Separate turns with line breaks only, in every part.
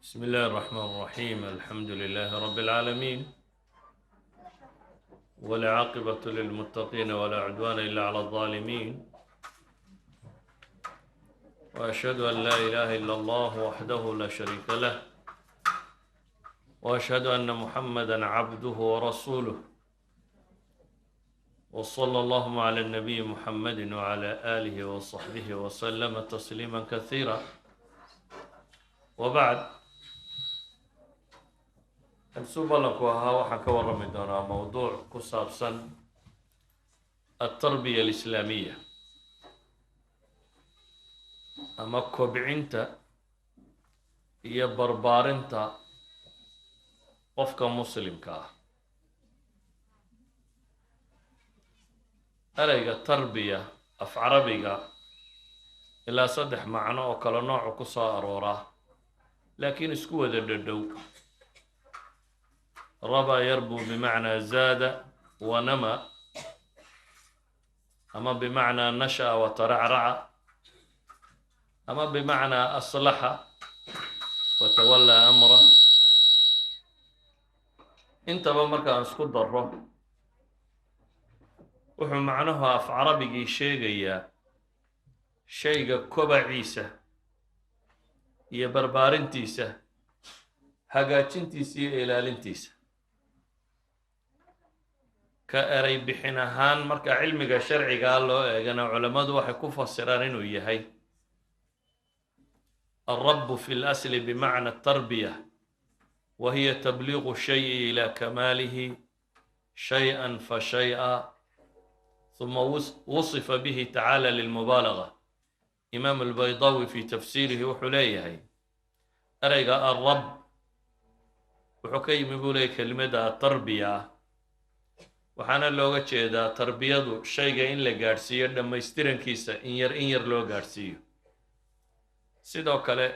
بسم الله الرحمن الرحيم الحمد لله رب العالمين والعاقبة للمتقين ولا عدوان إلا على الظالمين وأشهد أن لا إله إلا الله وحده لا شريك له وأشهد أن محمدا عبده ورسوله وصلى الله على النبي محمد وعلى آله وصحبه وسلم تسليما كثيرا وبعد السؤال waxaan ka warrami doonaa mowduuc ku saabsan التربية الإسلامية ama kobcinta iyo barbaarinta qofka muslimka ah. ereyga tarbiya af carabiga ilaa 3 macno oo kala nooc ku soo aroora laakiin isku wada dhadhow. ربى يربو بمعنى زاد ونمى أما بمعنى نشأ وترعرع أما بمعنى أصلح وتولى أمره. انت بمركا اسكو ضره وحو معناها في عربي شيء كوبا عيسى يا بربارنتيسة هاجاتنتيسي إلى لنتيسة كأري بحناهان مركا علمي شرعي قال له أنا علماء waxay ku fasiraan inuu yahay الرب في الأصل بمعنى التربية وهي تبليغ الشيء إلى كماله شيئا فشيئا ثم وصف به تعالى للمبالغة. إمام البيضاوي في تفسيره وحليه أرجع الرب وحكيم يقول كلمة التربية waxaana looga jeedaa tarbiyadu shayga in la gaarsiiyo dhammaystirankiisa in yar loo gaarsiiyo. sidoo kale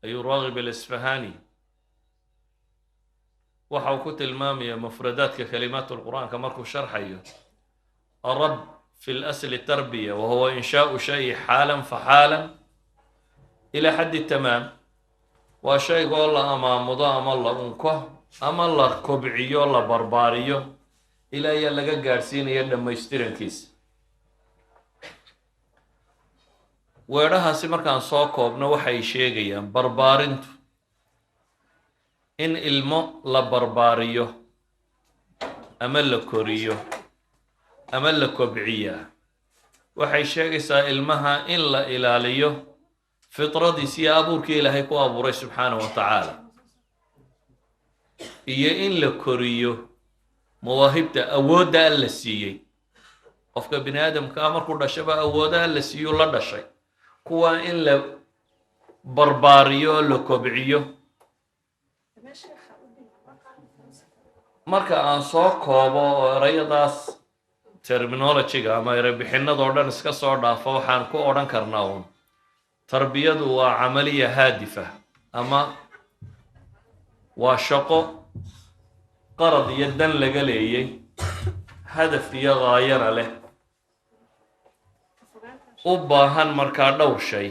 ayuu Raghib al-Isfahani waxa uu ku tilmaamayaa mufradaadka kalimaadka quraanka markuu sharxayo الرب في الأصل تربية وهو إنشاء شيء حالا فحالا إلى حد التمام وشيء قول الله أما مضى أما الله أنكه أما الله كبعيو الله برباريو إلى يلقى قارسين يدى ما يشترين كيس ويرها سمر كان صوكو ابن وحي شيغيا بربارنتو إن المو لبرباريو أمل كوريو أمل كبعية وحي شيغيسا المها إلا إلاليو فطرة سي أبورك إلهي كو أبوري سبحانه وتعالى إيا إن لكوريو مواهبته أودها alla siiyey qofka bini aadamka markuu dhashaba awoodaha alla siiyo la dhashay kuwa in la barbaariyo la kobciyo. marka aan soo koobo erayadaas terminology-ga ama erebixinadoo dhan iska soo dhaafo waxaan ku odhan karnaa tarbiyadu waa camaliya haadifa ama waa shaqo qarad iyo dan laga leeyay hadaf iyo gaayana leh u baahan markaa dhowr shay.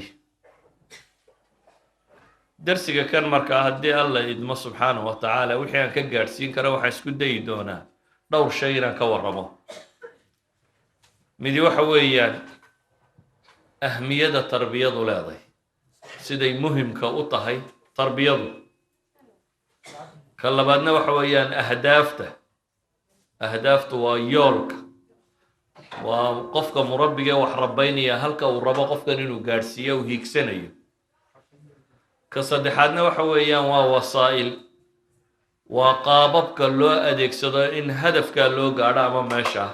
darsiga kan markaa haddii alla idmo subxaanahu wa tacaala wixii aan ka gaadhsiin karo waxaan isku dayi doonaa dhowr shay inaan ka warramo. midi waxa weeyaan ahmiyada tarbiyadu leedahay siday muhimka u tahay tarbiyadu. كلبادنا وحويان أهدافته ويولك وقفك مربية وحربيني هلك وربا قفك إنه جارسية وهيك سنة كصدحاتنا وحويان ووسائل وقاببك اللو أديك صدا إن هدفك اللو قاعدة ما ماشى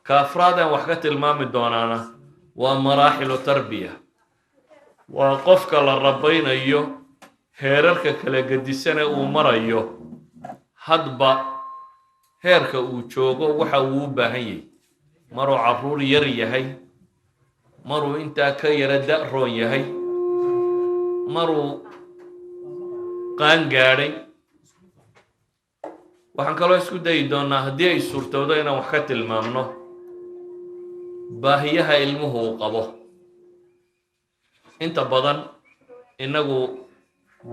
كأفرادا وحكة المام الدونانا ومراحل تربية وقفك للربين أيوه heerarka kala gadisana uu marayo hadba heerka uu joogo waxa uu u baahan yahay. maruu caruur yar yahay, maruu intaa ka yara da'roon yahay, maruu qaan gaadhay. waxaan kaloo isku dayi doonaa haddii ay suurtoodo inaan wax ka tilmaamno baahiyaha ilmuhu uu qabo. inta badan inagu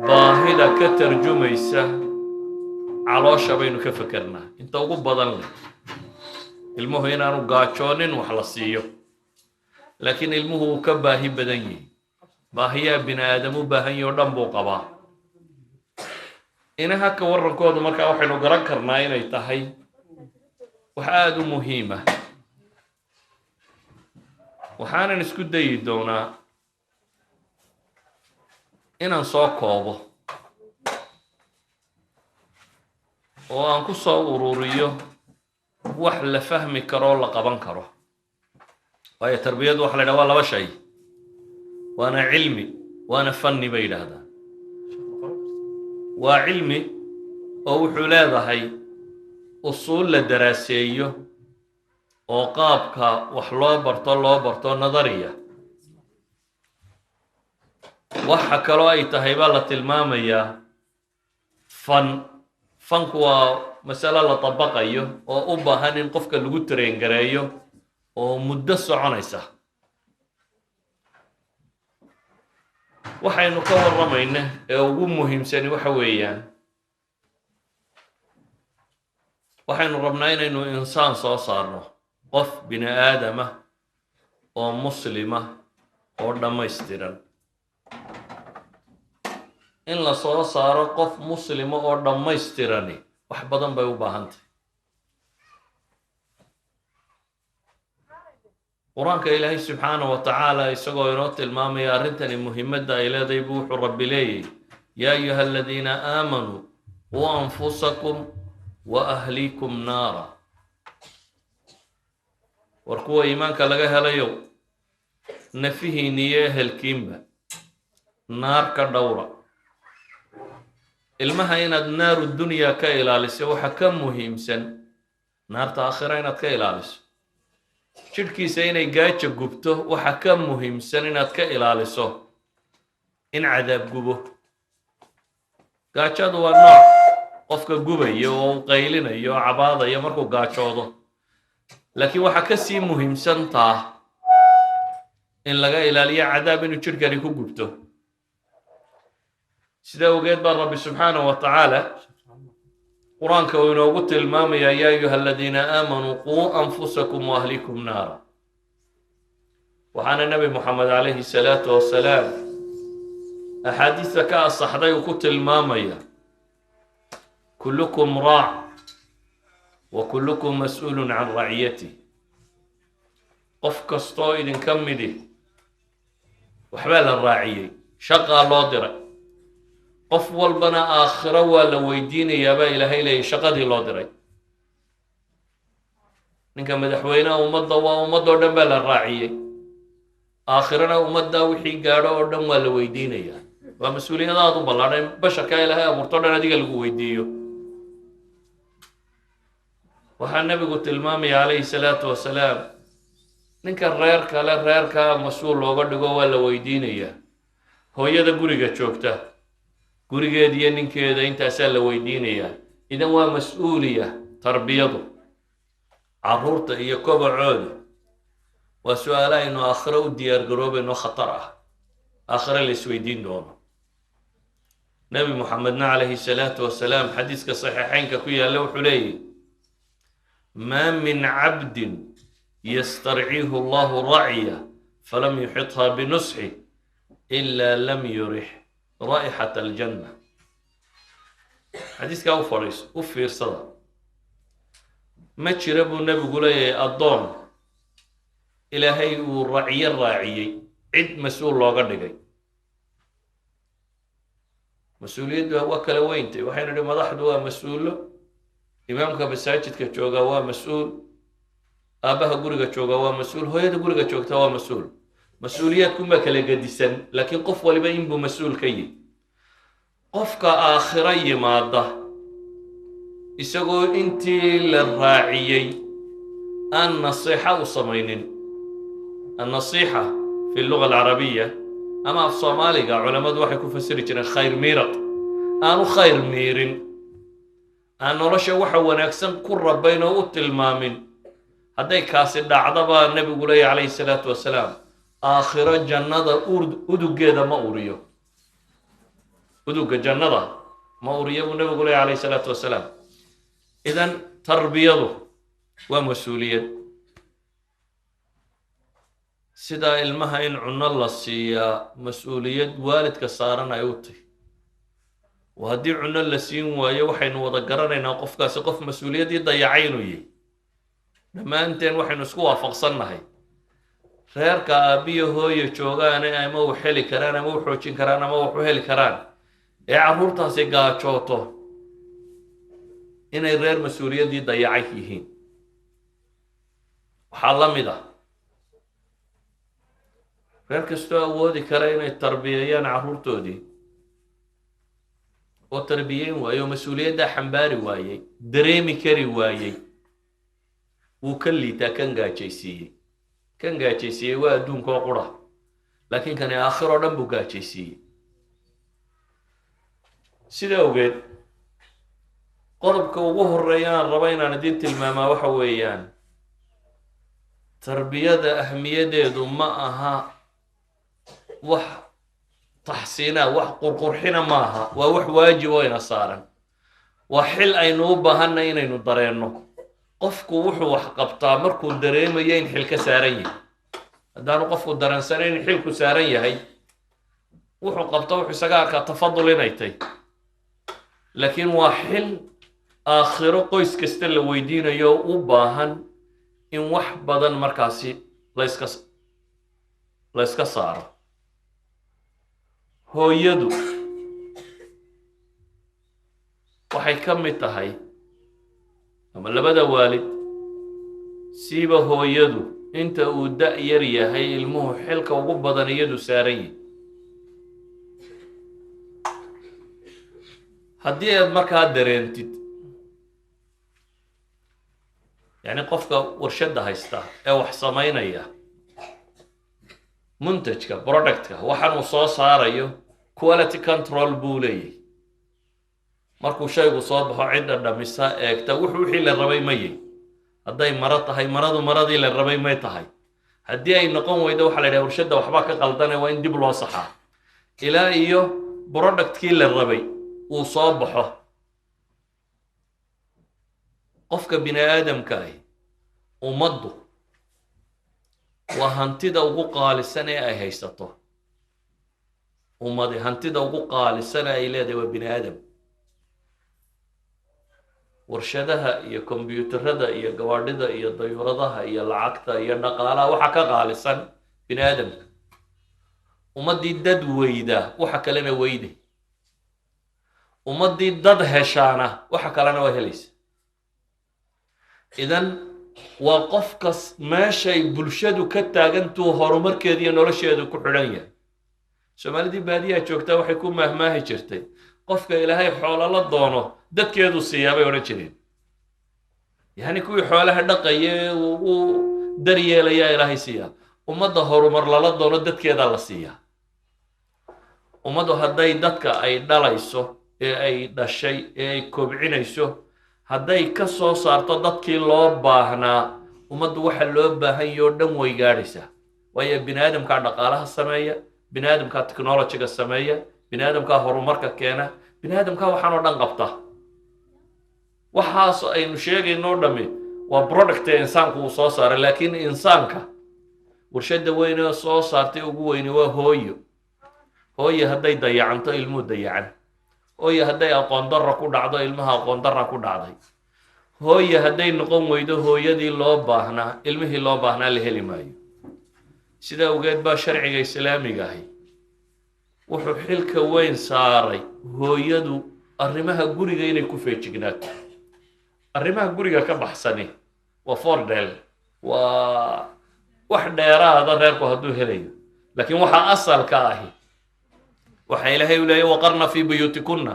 baahida ka tarjumaysa caloosha baynu ka fekerna inta ugu badan leh ilmuhu inaanu gaajoonin wax la siiyo laakiin ilmuhu uu ka baahi badan yahay baahiyaa bini aadam u baahan yahay oo dhan buu qabaa inaha ka warrankoodu markaa waxaynu garan karnaa inay tahay wax aada u muhiima waxaanan isku dayi doonaa inaan soo koobo oo aan ku soo ururiyo wax la fahmi karo oo la qaban karo waayo tarbiyadu waxa la yidhaha waa laba shay waana cilmi waana fanni bay yidhaahdaan waa cilmi oo wuxuu leedahay usuul la daraaseeyo oo qaabka wax loo barto nadariya waxa kaloo ay tahay baa la tilmaamayaa fanku waa masalo la dabaqayo oo u baahan in qofka lagu tareengareeyo oo muddo soconaysa waxaynu ka warramayna ee ugu muhiimsani waxa weeyaan waxaynu rabnaa inaynu insaan soo saarno qof bini aadama oo muslima oo dhammaystiran in la soo saaro qof muslima oo dhammaystirani wax badan bay u baahan tahay qur-aanka ilaahay subxaanahu wa tacaala isagoo inoo tilmaamaya arrintani muhiimadda ay leedahay buu wuxuu rabbi leeyahy yaa ayuha aladiina aamanuu quu anfusakum wa ahliikum naara war kuwa iimaanka laga helayo nafihiin iyo ehelkiinba naar ka dhowra ilmaha inaad naaru dunyaa ka ilaaliso waxa ka muhiimsan naarta aakhira inaad ka ilaaliso jidhkiisa inay gaaja gubto waxa ka muhiimsan inaad ka ilaaliso in cadaab gubo gaajadu waa nooc qofka gubaya oo uu qaylinayo oo cabaadaya markuu gaajoodo laakiin waxa ka sii muhiimsantaa in laga ilaaliyo cadaab inuu jidhkani ku gubto sida ogeed baa rabbi subxaanahu wa tacaala qur-aanka uu inoogu tilmaamayaa yaa ayuha aladiina aamanuu quu anfusakum wa ahlikum naara waxaana nebi moxamed calayhi salaatu wasalaam axaadiista ka asaxday uu ku tilmaamaya kullukum raac wa kullukum mas-uulun can raciyatih qof kastoo idinka midi waxbaa la raaciyey shaqaa loo diray qof walbana aakhiro waa la weydiinayaabaa ilaahay leeyay shaqadii loo diray ninka madaxweynaha ummadda waa ummadoo dhan baa la raaciyey aakhirana ummaddaa wixii gaadho oo dhan waa la weydiinayaa waa mas-uuliyad aad u ballaadhan basharkaa ilaahay abuurto dhan adiga lagu weydiiyo waxaa nebigu tilmaamaya calayhi salaatu wasalaam ninka reerkaa mas-uul looga dhigo waa la weydiinayaa hooyada guriga joogta gurigeeda iyo ninkeeda intaasaa la weydiinayaa idan waa mas-uuliya tarbiyadu carruurta iyo kobacooda waa su-aala aynu aakhiro u diyaargaroobayno khatar ah aakhiro la isweydiin doono nebi moxamedna calayhi salaatu wasalaam xadiiska saxiixeynka ku yaalla wuxuu leeyahy maa min cabdin yastarciihu allahu racya falam yuxitha binusxi ilaa lam yurix raa'ixat aljanna xadiiskaa u fadhiiso u fiirsada ma jira buu nebigu leeyahay addoon ilaahay uu racyo raaciyey cid mas-uul looga dhigay mas-uuliyaddu waa kala weyntay waxaynu idhi madaxdu waa mas-uulo imaamka masaajidka jooga waa mas-uul aabbaha guriga jooga waa mas-uul hooyada guriga joogta waa mas-uul mas-uuliyaadkunbaa kala gedisan laakiin qof waliba inbuu mas-uul ka yihi qofka aakhiro yimaada isagoo intii la raaciyey aan nasiixa u samaynin annasiixa fi luga alcarabiya ama af soomaaliga culammadu waxay ku fasiri jireen khayr miirad aanu khayr miirin aan nolosha waxa wanaagsan ku rabayn oo u tilmaamin hadday kaasi dhacda baa nebigu leeya calayhi salaatu wasalaam aakhiro jannada udugeeda ma uriyo uduga jannada ma uriya buu nabigu leeyahay calayhi salaatu wasalaam. idan tarbiyadu waa mas-uuliyad. sidaa ilmaha in cunno la siiyaa mas-uuliyad waalidka saaran ay u tahay. oo haddii cunno la siin waayo waxaynu wada garanaynaa qofkaasi qof mas-uuliyaddii dayacay inuu yahay. dhammaanteen waxaynu isku waafaqsannahay reerka aabbiyo hooyo joogaane ama u heli karaan ama u xoojin karaan ama wax u heli karaan ee carruurtaasi gaajooto inay reer mas-uuliyaddii dayacay yihiin. waxaa la mid ah reer kastoo awoodi kara inay tarbiyeeyaan carruurtoodii oo tarbiyeyn waaye oo mas-uuliyaddaa xambaari waayey, dareemi kari waayey, wuu ka liitaa kan gaajaysiiyey. kan gaajaysiiyey waa adduunkoo qura, laakiin kani aakhiroo dhan buu gaajaysiiyey. sida awgeed qodobka ugu horreeya aan raba inaan idin tilmaamaa waxa weeyaan tarbiyada ahmiyadeedu ma aha wax taxsiina, wax qurqurxina ma aha, waa wax waajib oo ina saaran. waa xil aynu u baahanay inaynu dareenno. qofku wuxuu wax qabtaa markuu dareemayo in xil ka saaran yahay. haddaanu qofku dareensanayn in xilku saaran yahay, wuxuu qabta wuxuu isaga arkaa tafadul inay tahy. laakiin waa xil aakhiro qoys kasta la weydiinayo u baahan in wax badan markaasi la yska saaro. hooyadu waxay ka mid tahay, ama labada waalid siiba hooyadu inta uu da-yar yahay ilmuhu xilka ugu badan iyadu saaran yihi. haddii aad markaa dareentid yacni qofka warshadda haysta ee wax samaynaya muntajka productka waxaan uu soo saarayo quality control buu leeyahay. markuu shaygu soo baxo cidda dhamisa eegta wixii la rabay mayay. hadday maro tahay maradu maradii la rabay may tahay. haddii ay noqon weydo waxaa la yidhaha warshadda waxbaa ka qaldane waa in dib loo saxaa ilaa iyo productkii la rabay uu soo baxo. qofka bini aadamka ahi ummaddu waa hantida ugu qaalisan ee ay haysato. ummadi hantida ugu qaalisan ee ay leedahay waa bini aadam. warshadaha iyo kombiyuutarada iyo gawaadhida iyo dayuuradaha iyo lacagta iyo dhaqaalaha waxa ka qaalisan bini aadamka. ummaddii dad weyda waxa kalena weyde. ummaddii dad heshaana waxa kalena waa helaysa. idan waa qofkas meeshay bulshadu ka taagantuu horumarkeeda iyo nolosheedu ku xidhan yahay. soomaalidii baadiyaha joogtaa waxay ku mahmaahi jirtay qofka ilaahay xoolo la doono dadkeedu siiyaa bay odhan jireen. yacni kuwii xoolaha dhaqaye uu daryeelayaa ilaahay siiyaa. ummadda horumar lala doono dadkeedaa la siiyaa. ummaddu hadday dadka ay dhalayso ee ay dhashay ee ay kobcinayso hadday ka soo saarto dadkii loo baahnaa, ummaddu waxa loo baahan yaho dhan way gaadhaysaa. waayo bini aadamkaa dhaqaalaha sameeya, bini aadamkaa technologyga sameeya, bini aadamkaa horumarka keena, bini aadamkaa waxaan oo dhan qabta. waxaas aynu sheegayno o dhammi waa productee insaanku uu soo saaray. laakiin insaanka warshadda weyne soo saartay ugu weyne waa hooyo. hooyo hadday dayacanto ilmuhu dayacan. hooyo hadday aqoon darra ku dhacdo ilmaha aqoon darra ku dhacday. hooyo hadday noqon weydo hooyadii loo baahnaa ilmihii loo baahnaa la heli maayo. sida awgeed baa sharciga islaamiga ahi wuxuu xilka weyn saaray hooyadu arrimaha guriga inay ku feejignaato. arrimaha guriga ka baxsani waa fordel, waa wax dheeraada reerku hadduu helayo. laakiin waxaa asalka ahi waxa ilaahay u leeyahy waqarna fii buyuutikunna,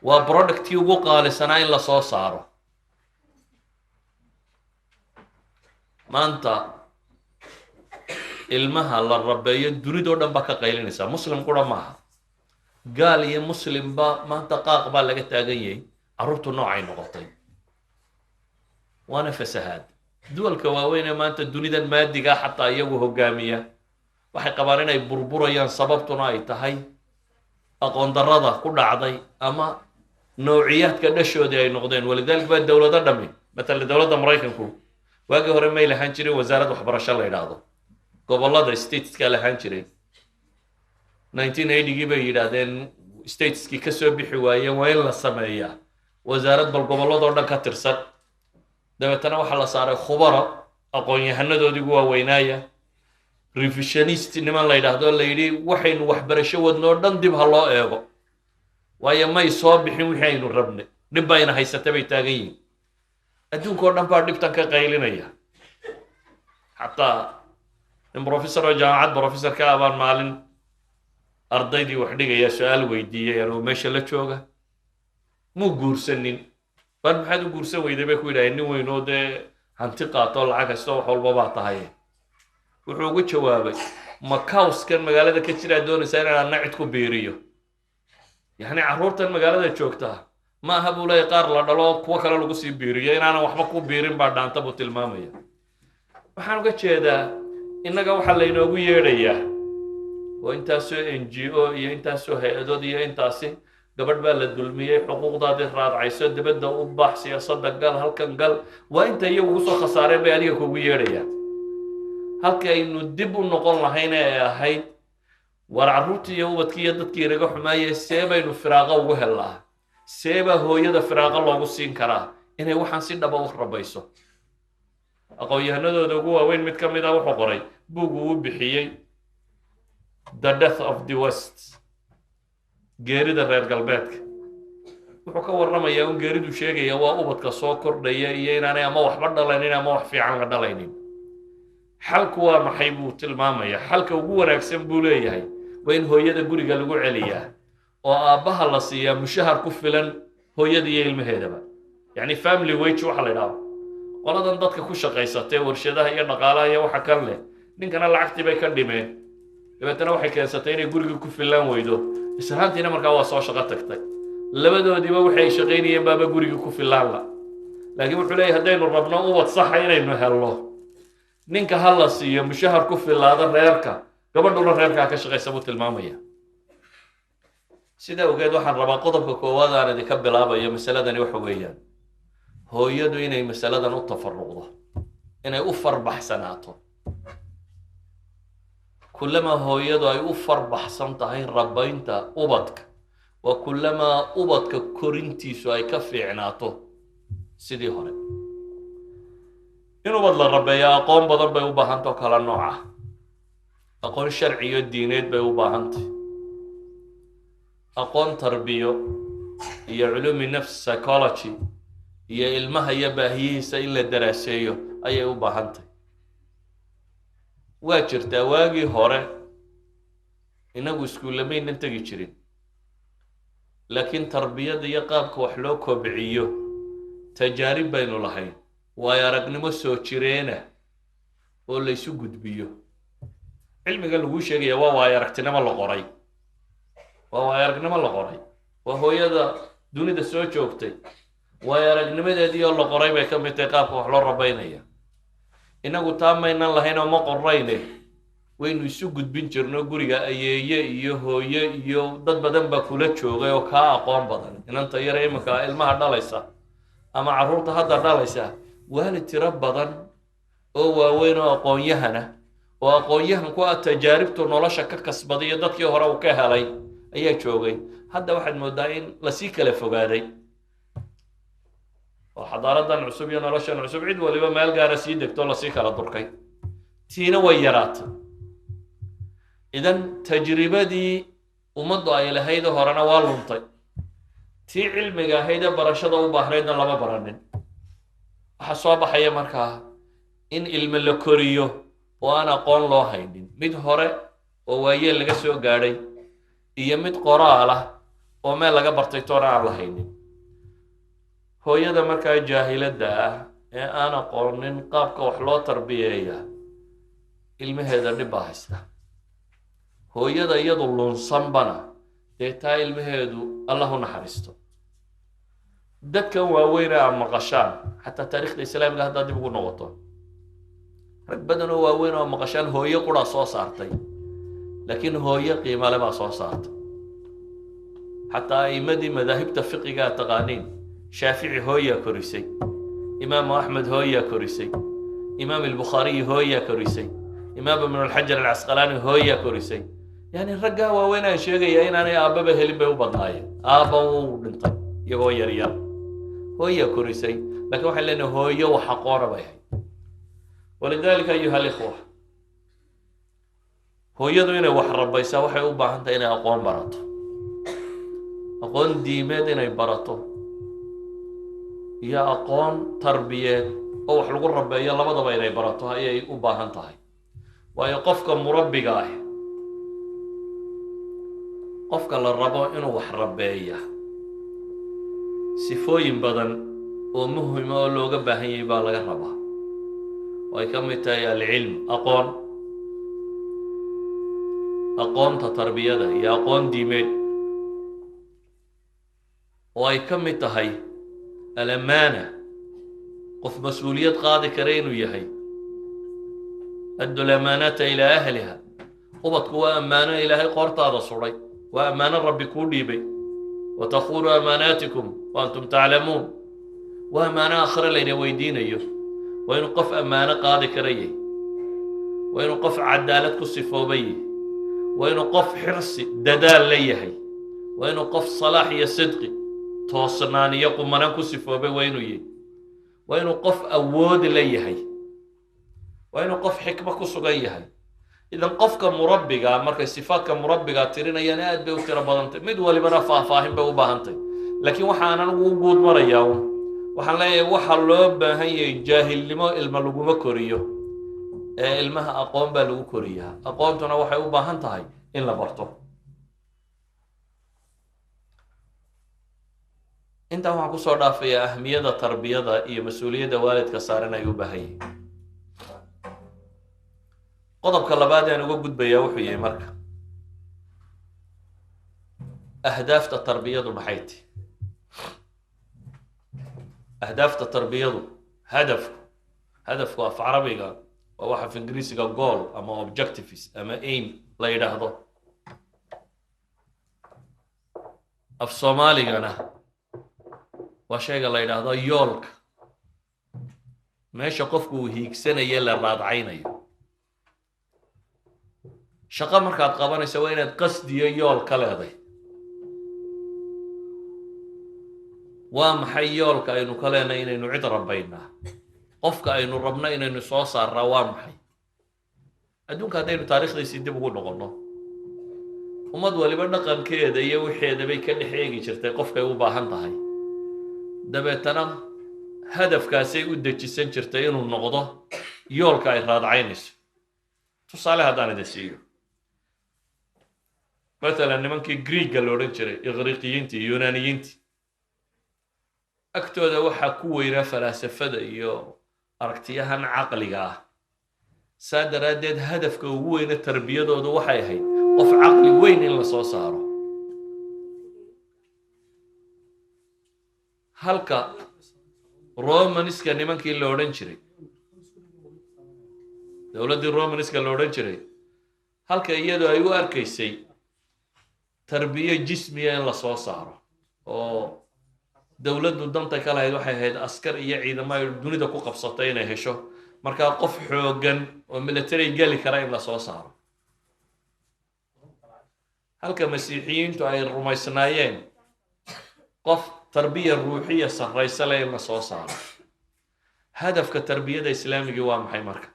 waa productkii ugu qaalisanaa in la soo saaro. maanta ilmaha la rabeeyo dunidoo dhan baa ka qaylinaysaa. muslim qura maaha, gaal iyo muslimba maanta qaaq baa laga taagan yahay carruurtu noocay noqotay. waana fasahaad. duwalka waaweyn ee maanta dunidan maadigaa xataa iyagu hogaamiya waxay qabaan inay burburayaan. sababtuna ay tahay aqoon darrada ku dhacday ama noociyaadka dhashoodii ay noqdeen. walidaalika baa dowlado dhami matala dowladda maraykanku waagii hore may lahaan jirin wasaarad waxbarasho la yidhaahdo, gobollada stateska lahaan jiray. 1980gii bay yidhaahdeen stateskii ka soo bixi waayeen waa in la sameeyaa wasaarad bal gobolladoo dhan ka tirsan. dabeetana waxaa la saaray khubaro aqoon-yahanadoodii ugu waaweynaaya, revisionist niman la yidhaahdo, la yidhi waxaynu waxbarasho wadnoo dhan dib ha loo eego, waayo may soo bixin wixii aynu rabnay, dhib bayna haysata bay taagan yihiin. adduunkao dhan baa dhibtan ka qaylinaya. xataa nin professor oo jaamacad professor ka abaan maalin ardaydii wax dhigaya su-aal weydiiyey anuu meesha la jooga, muu guursanin. bal maxaad u guursan weyday bay ku yidhaaheen, nin weyn oo dee hanti qaato lacag haysto wax walba baa tahay. wuxuu ugu jawaabay, makauskan magaalada ka jiraa doonaysaa inaan nacid ku biiriyo, yacni carruurtan magaalada joogtaa ma aha buu leeyahy qaar la dhalo kuwo kale lagu sii biiriyo, inaanan waxba ku biirin baa dhaanta buu tilmaamaya. waxaan uga jeedaa innaga waxaa laynoogu yeedhayaa oo intaasoo NGO iyo intaasoo hay-adood iyo intaasi gabadh baa la dulmiyey, xuquuqdaadii raadcayso, dibadda u baax, siyaasadda gal, halkan gal. waa inta iyagu ugu soo khasaareen bay adiga kugu yeedhayaan. halka aynu dib u noqon lahayn ee ahayd war carruurtii iyo ubadkii iyo dadkii inaga xumaayey see baynu firaaqo ugu hellaa, see baa hooyada firaaqo loogu siin karaa inay waxaan si dhaba u rabayso. aqoon-yahanadooda ugu waaweyn mid ka mid ah wuxuu qoray buug uu bixiyey The Death of the West, geerida reer galbeedka. wuxuu ka warramayaa un geeridu sheegaya waa ubadka soo kordhaya iyo inaanay ama waxba dhalaynin ama wax fiican la dhalaynin. xalku waa maxay buu tilmaamayaa? xalka ugu wanaagsan buu leeyahay waa in hooyada guriga lagu celiyaa oo aabbaha la siiyaa mushahar ku filan hooyada iyo ilmaheedaba. yacni family wage waxa la yidhaahdo. qoladan dadka ku shaqaysatay warshadaha iyo dhaqaalaha iyo waxa kan leh, ninkana lacagtii bay ka dhimeen, dabeetana waxay keensatay inay guriga ku filan weydo, islaantiina markaa waa soo shaqo tagtay. labadoodiiba waxay shaqaynayeen baaba guriga ku filaan la. laakiin wuxuu leeyahay haddaynu rabno ubad saxa inaynu helno, ninka ha la siiyo mushahar ku filaada reerka, gabadhuna reerkaa ka shaqaysa buu tilmaamaya. sidaa ogeed waxaan rabaa qodobka koowaad aan idinka bilaabayo masaladani waxa weeyaan hooyadu inay masaladan u tafaruqdo, inay u farbaxsanaato. kullamaa hooyadu ay u farbaxsan tahay rabaynta ubadka waa kullamaa ubadka korintiisu ay ka fiicnaato sidii hore. in ubad la rabeeya aqoon badan bay u baahantao kala nooc ah. aqoon sharci iyo diineed bay u baahantay, aqoon tarbiyo iyo culumi nafs psychology iyo ilmaha iyo baahiyihiisa in la daraaseeyo ayay u baahantay. waa jirtaa waagii hore inagu iskuullamaynan tegi jirin, laakiin tarbiyada iyo qaabka wax loo kobciyo tajaarib baynu lahayn, waayo aragnimo soo jireena oo la isu gudbiyo. cilmiga laguu sheegaya waa waayo aragtinimo la qoray, waa waayo aragnimo la qoray, waa hooyada dunida soo joogtay, waayo aragnimadeedii oo la qoray bay ka mid tahay qaabka wax loo rabaynaya. inagu taa maynan lahayn oo ma qorrayne waynu isu gudbin jirno. guriga ayeeye iyo hooye iyo dad badan baa kula joogay oo kaa aqoon badan. inanta yare iminka ilmaha dhalaysa ama carruurta hadda dhalaysa, waalid tiro badan oo waaweyn oo aqoon-yahana oo aqoon-yahanku ah tajaaribtu nolosha ka kasbaday iyo dadkii hore uu ka helay ayaa joogay. hadda waxaad moodaa in lasii kala fogaaday oo xadaaradan cusub iyo noloshan cusub cid waliba meel gaara sii degto lasii kala durkay, tiina way yaraatay. idan tajribadii ummaddu ay lahayd horena waa luntay, tii cilmiga ahayd ee barashada u baahnaydna lama baranin. waxaa soo baxaya markaa in ilmo la koriyo oo aan aqoon loo haynin, mid hore oo waayeel laga soo gaadhay iyo mid qoraal ah oo meel laga bartay toona aan la haynin. hooyada markaa jaahiladda ah ee aan aqoonin qaabka wax loo tarbiyeeya ilmaheeda dhib baa haysta. hooyada iyadu lunsanbana dee taa ilmaheedu allah u naxariisto. dadkan waaweyn ee aad maqashaan xataa taariikhda islaamiga haddaad dib ugu noqoto, rag badan oo waaweyn oo maqashaan hooyo quraa soo saartay, laakiin hooyo qiimale baa soo saartay. xataa a'imadii madaahibta fiqigaa taqaaniin shaafici hooyaa korisay imaamu axmed hooyaa korisay imaam albukhaariyi hooyaa korisay imaam ibnu alxajar alcasqalaani hooyaa korisay yani raggaa waaweyn aan sheegayaa inaanay aabbaba helin bay u badnaayeen aabba wuu dhintay iyagoo yaryar hooyaa korisay laakiin waxaan leenahay hooyo wax aqoona bay ahayd walidaalika ayuha alikhwa hooyadu inay wax rabaysaa waxay u baahan tahay inay aqoon barato aqoon diimeed inay barato iyo aqoon tarbiyeed oo wax lagu rabeeyo labadaba inay barato ayay u baahan tahay waayo qofka murabbiga ah qofka la rabo inuu wax rabeeya sifooyin badan oo muhim oo looga baahan yahay baa laga rabaa oo ay ka mid tahay alcilm aqoonta tarbiyada iyo aqoon diimeed oo ay ka mid tahay alamaana qof mas-uuliyad qaadi kara inuu yahay addu lamaanaata ilaa ahliha ubadku waa ammaano ilaahay qoortaada suday waa ammaano rabbi kuu dhiibay watakhunu amaanaatikum wa antum taclamuun waa ammaano aakhire layna weydiinayo waa inuu qof ammaano qaadi kara yahay waa inuu qof cadaalad ku sifooban yahay waa inuu qof xirsi dadaal la yahay waa inuu qof salaax iyo sidqi toosnaan iyo qumanaan ku sifoobay waa inuu yahay waa inuu qof awood la yahay waa inuu qof xikmo ku sugan yahay idan qofka murabbiga markay sifaadka murabbiga tirinayaan aad bay u tiro badantay mid walibana faahfaahin bay u baahantay laakiin waxaan anigu u guud marayaa waxaan leeyahay waxa loo baahan yahay jaahilnimo ilma laguma koriyo ee ilmaha aqoon baa lagu koriyaa aqoontuna waxay u baahan tahay in la barto intaa waxaan kusoo dhaafayaa ahmiyada tarbiyada iyo mas-uuliyadda waalidka saaran ay u baahan yihiin qodobka labaad aan uga gudbayaa wuxuu yahay marka ahdaafta tarbiyadu maxay tahay ahdaafta tarbiyadu hadafku af carabiga waa waxa af ingiriisiga goal ama objectives ama aim la yidhaahdo af soomaaligana waa shayga la yidhaahdo yoolka meesha qofku uu hiigsanayo la raadcaynayo shaqo markaad qabanayso waa inaad qasdiyo yool ka leeday waa maxay yoolka aynu ka leenahay inaynu cid rabaynaa qofka aynu rabno inaynu soo saarnaa waa maxay adduunka haddaynu taariikhdiisii dib ugu noqonno ummad waliba dhaqankeeda iyo wixeeda bay ka dhex eegi jirtay qofkay u baahan tahay dabeetana hadafkaasay u dejisan jirtay inuu noqdo yoolka ay raadcaynayso tusaale haddaan idin siiyo matalan nimankii greega la odhan jiray iqriiqiyiintii yunaaniyiintii agtooda waxaa ku weynaa falaasafada iyo aragtiyahan caqliga ah saa daraaddeed hadafka ugu weyna tarbiyadoodu waxay ahayd qof caqli weyn in la soo saaro halka romaniska nimankii la odhan jiray dowladdii romaniska la odhan jiray halka iyadoo ay u arkaysay tarbiye jismiya in la soo saaro oo dowladdu dantay ka lahayd waxay ahayd askar iyo ciidamo ay dunida ku qabsatay inay hesho markaa qof xooggan oo military geli kara in la soo saaro halka masiixiyiintu ay rumaysnaayeen qof tarbiya ruuxiya sarraysa leh in la soo saaro hadafka tarbiyada islaamigii waa maxay marka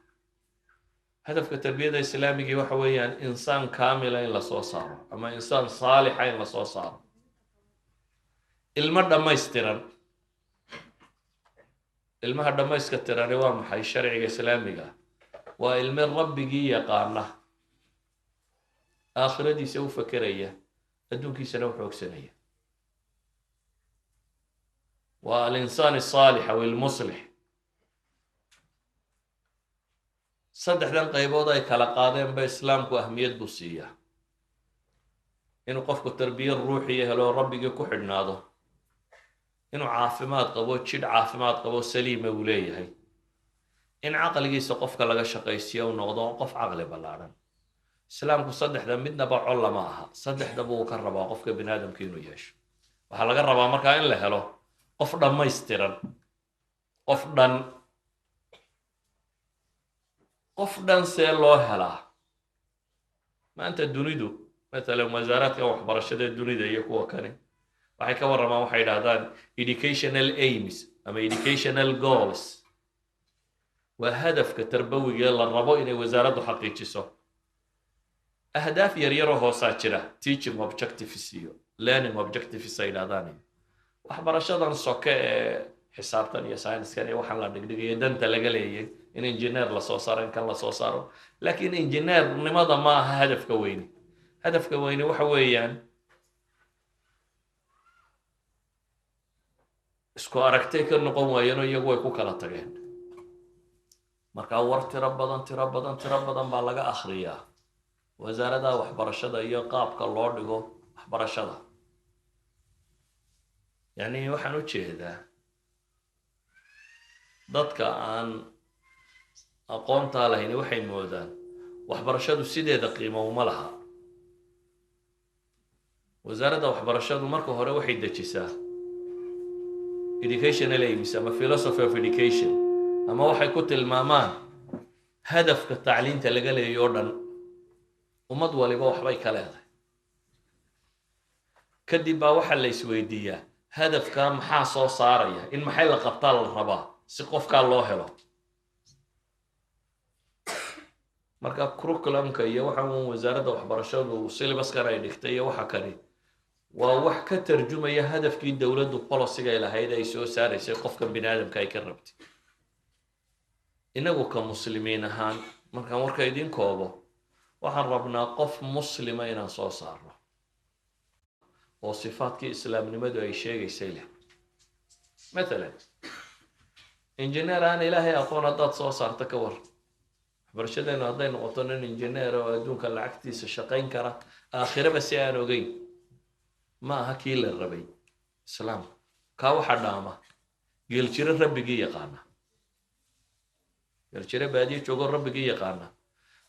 hadafka tarbiyada islaamigii waxa weeyaan insaan kaamila in la soo saaro ama insaan saalixa in la soo saaro ilmo dhammaystiran ilmaha dhammayska tirani waa maxay sharciga islaamiga waa ilme rabbigii yaqaana aakhiradiisa u fakeraya adduunkiisana u xoogsanaya waa alinsaan asaalix aw ilmuslix saddexdan qaybood ay kala qaadeenba islaamku ahmiyad buu siiyaa inuu qofku tarbiya ruuxiya helo rabbigii ku xidhnaado inuu caafimaad qabo jidh caafimaad qabo saliima uu leeyahay in caqligiisa qofka laga shaqaysiyo uu noqdo qof caqli ballaadhan islaamku saddexda midnaba col lama aha, saddexdaba uu ka rabaa qofka bini aadamka inuu yeesho. waxaa laga rabaa markaa in la helo qof dhammaystiran, qof dhan. qof dhan see loo helaa? maanta dunidu matalan wasaaraadka waxbarashada dunida iyo kuwa kale waxay ka warramaan, waxay yidhaahdaan educational aims ama educational goals. waa hadafka tarbawiga la rabo inay wasaaraddu xaqiijiso. ahdaaf yaryaroo hoosaa jira, teaching objectives iyo learning objectives ay yidhahdaan. waxbarashadan soke ee xisaabtan iyo sayniskan iyo waxaan la dhigdhigayo danta laga leeyay in engineer lasoo saaro, in kan lasoo saaro, laakiin engineernimada ma aha hadafka weyne. hadafka weyne waxa weeyaan isku aragtay ka noqon waayeenoo iyagu way ku kala tageen. markaa war tiro badan baa laga akhriyaa wasaaradaha waxbarashada iyo qaabka loo dhigo waxbarashada. yacni waxaan u jeedaa dadka aan aqoontaa lahayn waxay moodaan waxbarashadu sideeda qiimo uma laha. wasaaradda waxbarashadu marka hore waxay dejisaa educational aims ama philosophy of education, ama waxay ku tilmaamaan hadafka tacliinta laga leeyo o dhan. ummad waliba waxbay ka leedahay. kadib baa waxaa la isweydiiyaa hadafka maxaa soo saaraya, in maxay la qabtaa la rabaa si qofkaa loo helo. marka curriculumka iyo waxaan wasaaradda waxbarashadu syllabuskan ay dhigtay iyo waxa kale waa wax ka tarjumaya hadafkii dowladdu policyga ay lahayd ay soo saaraysay qofka bini aadamka ay ka rabtay. inagu ka muslimiin ahaan markaan warka idin koobo, waxaan rabnaa qof muslima inaan soo saarno oo sifaadkii islaamnimadu ay sheegaysay leh. matalan engineer aan ilaahay aqoon haddaad soo saarta ka war, waxbarashadeenu hadday noqoto nin engineer oo adduunka lacagtiisa shaqayn kara aakhiraba si aan ogeyn, ma aha kii la rabay islaamka. kaa waxa dhaama geeljiro rabbigii yaqaana, geeljiro baadiyo joogo rabbigii yaqaana.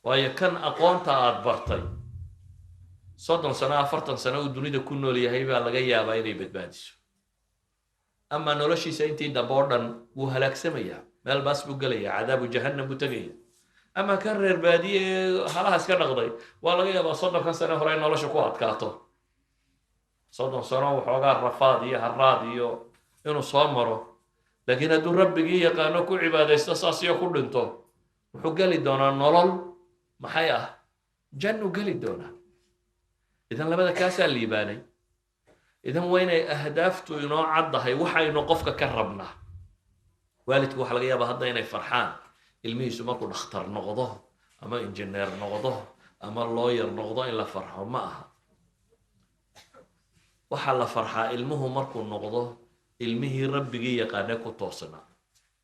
waayo kan aqoonta aad bartay 30 sano 40 sano uu dunida ku nool yahay baa laga yaabaa inay badbaadiso, ama noloshiisa intii dambe oo dhan wuu halaagsamayaa, meel baas buu gelayaa, cadaabu jahannam buu tegaya. ama kan reer baadiye halaha iska dhaqday waa laga yaabaa 30 sano hore nolosha ku adkaato, 30 sano waxoogaa rafaad iyo haraad iyo inuu soo maro. laakiin hadduu rabbigii yaqaano ku cibaadaysto saas iyo ku dhinto, wuxuu geli doonaa nolol maxay ah, jannu geli doonaa. idan labada kaasaa liibaanay. idan waa inay ahdaaftu inoo caddahay waxaynu qofka ka rabnaa. waalidku waxa laga yaabaa hadda inay farxaan ilmihiisu markuu dhakhtar noqdo ama injineer noqdo ama lawyer noqdo in la farxo ma aha. waxaa la farxaa ilmuhu markuu noqdo ilmihii rabbigii yaqaanee ku toosnaa.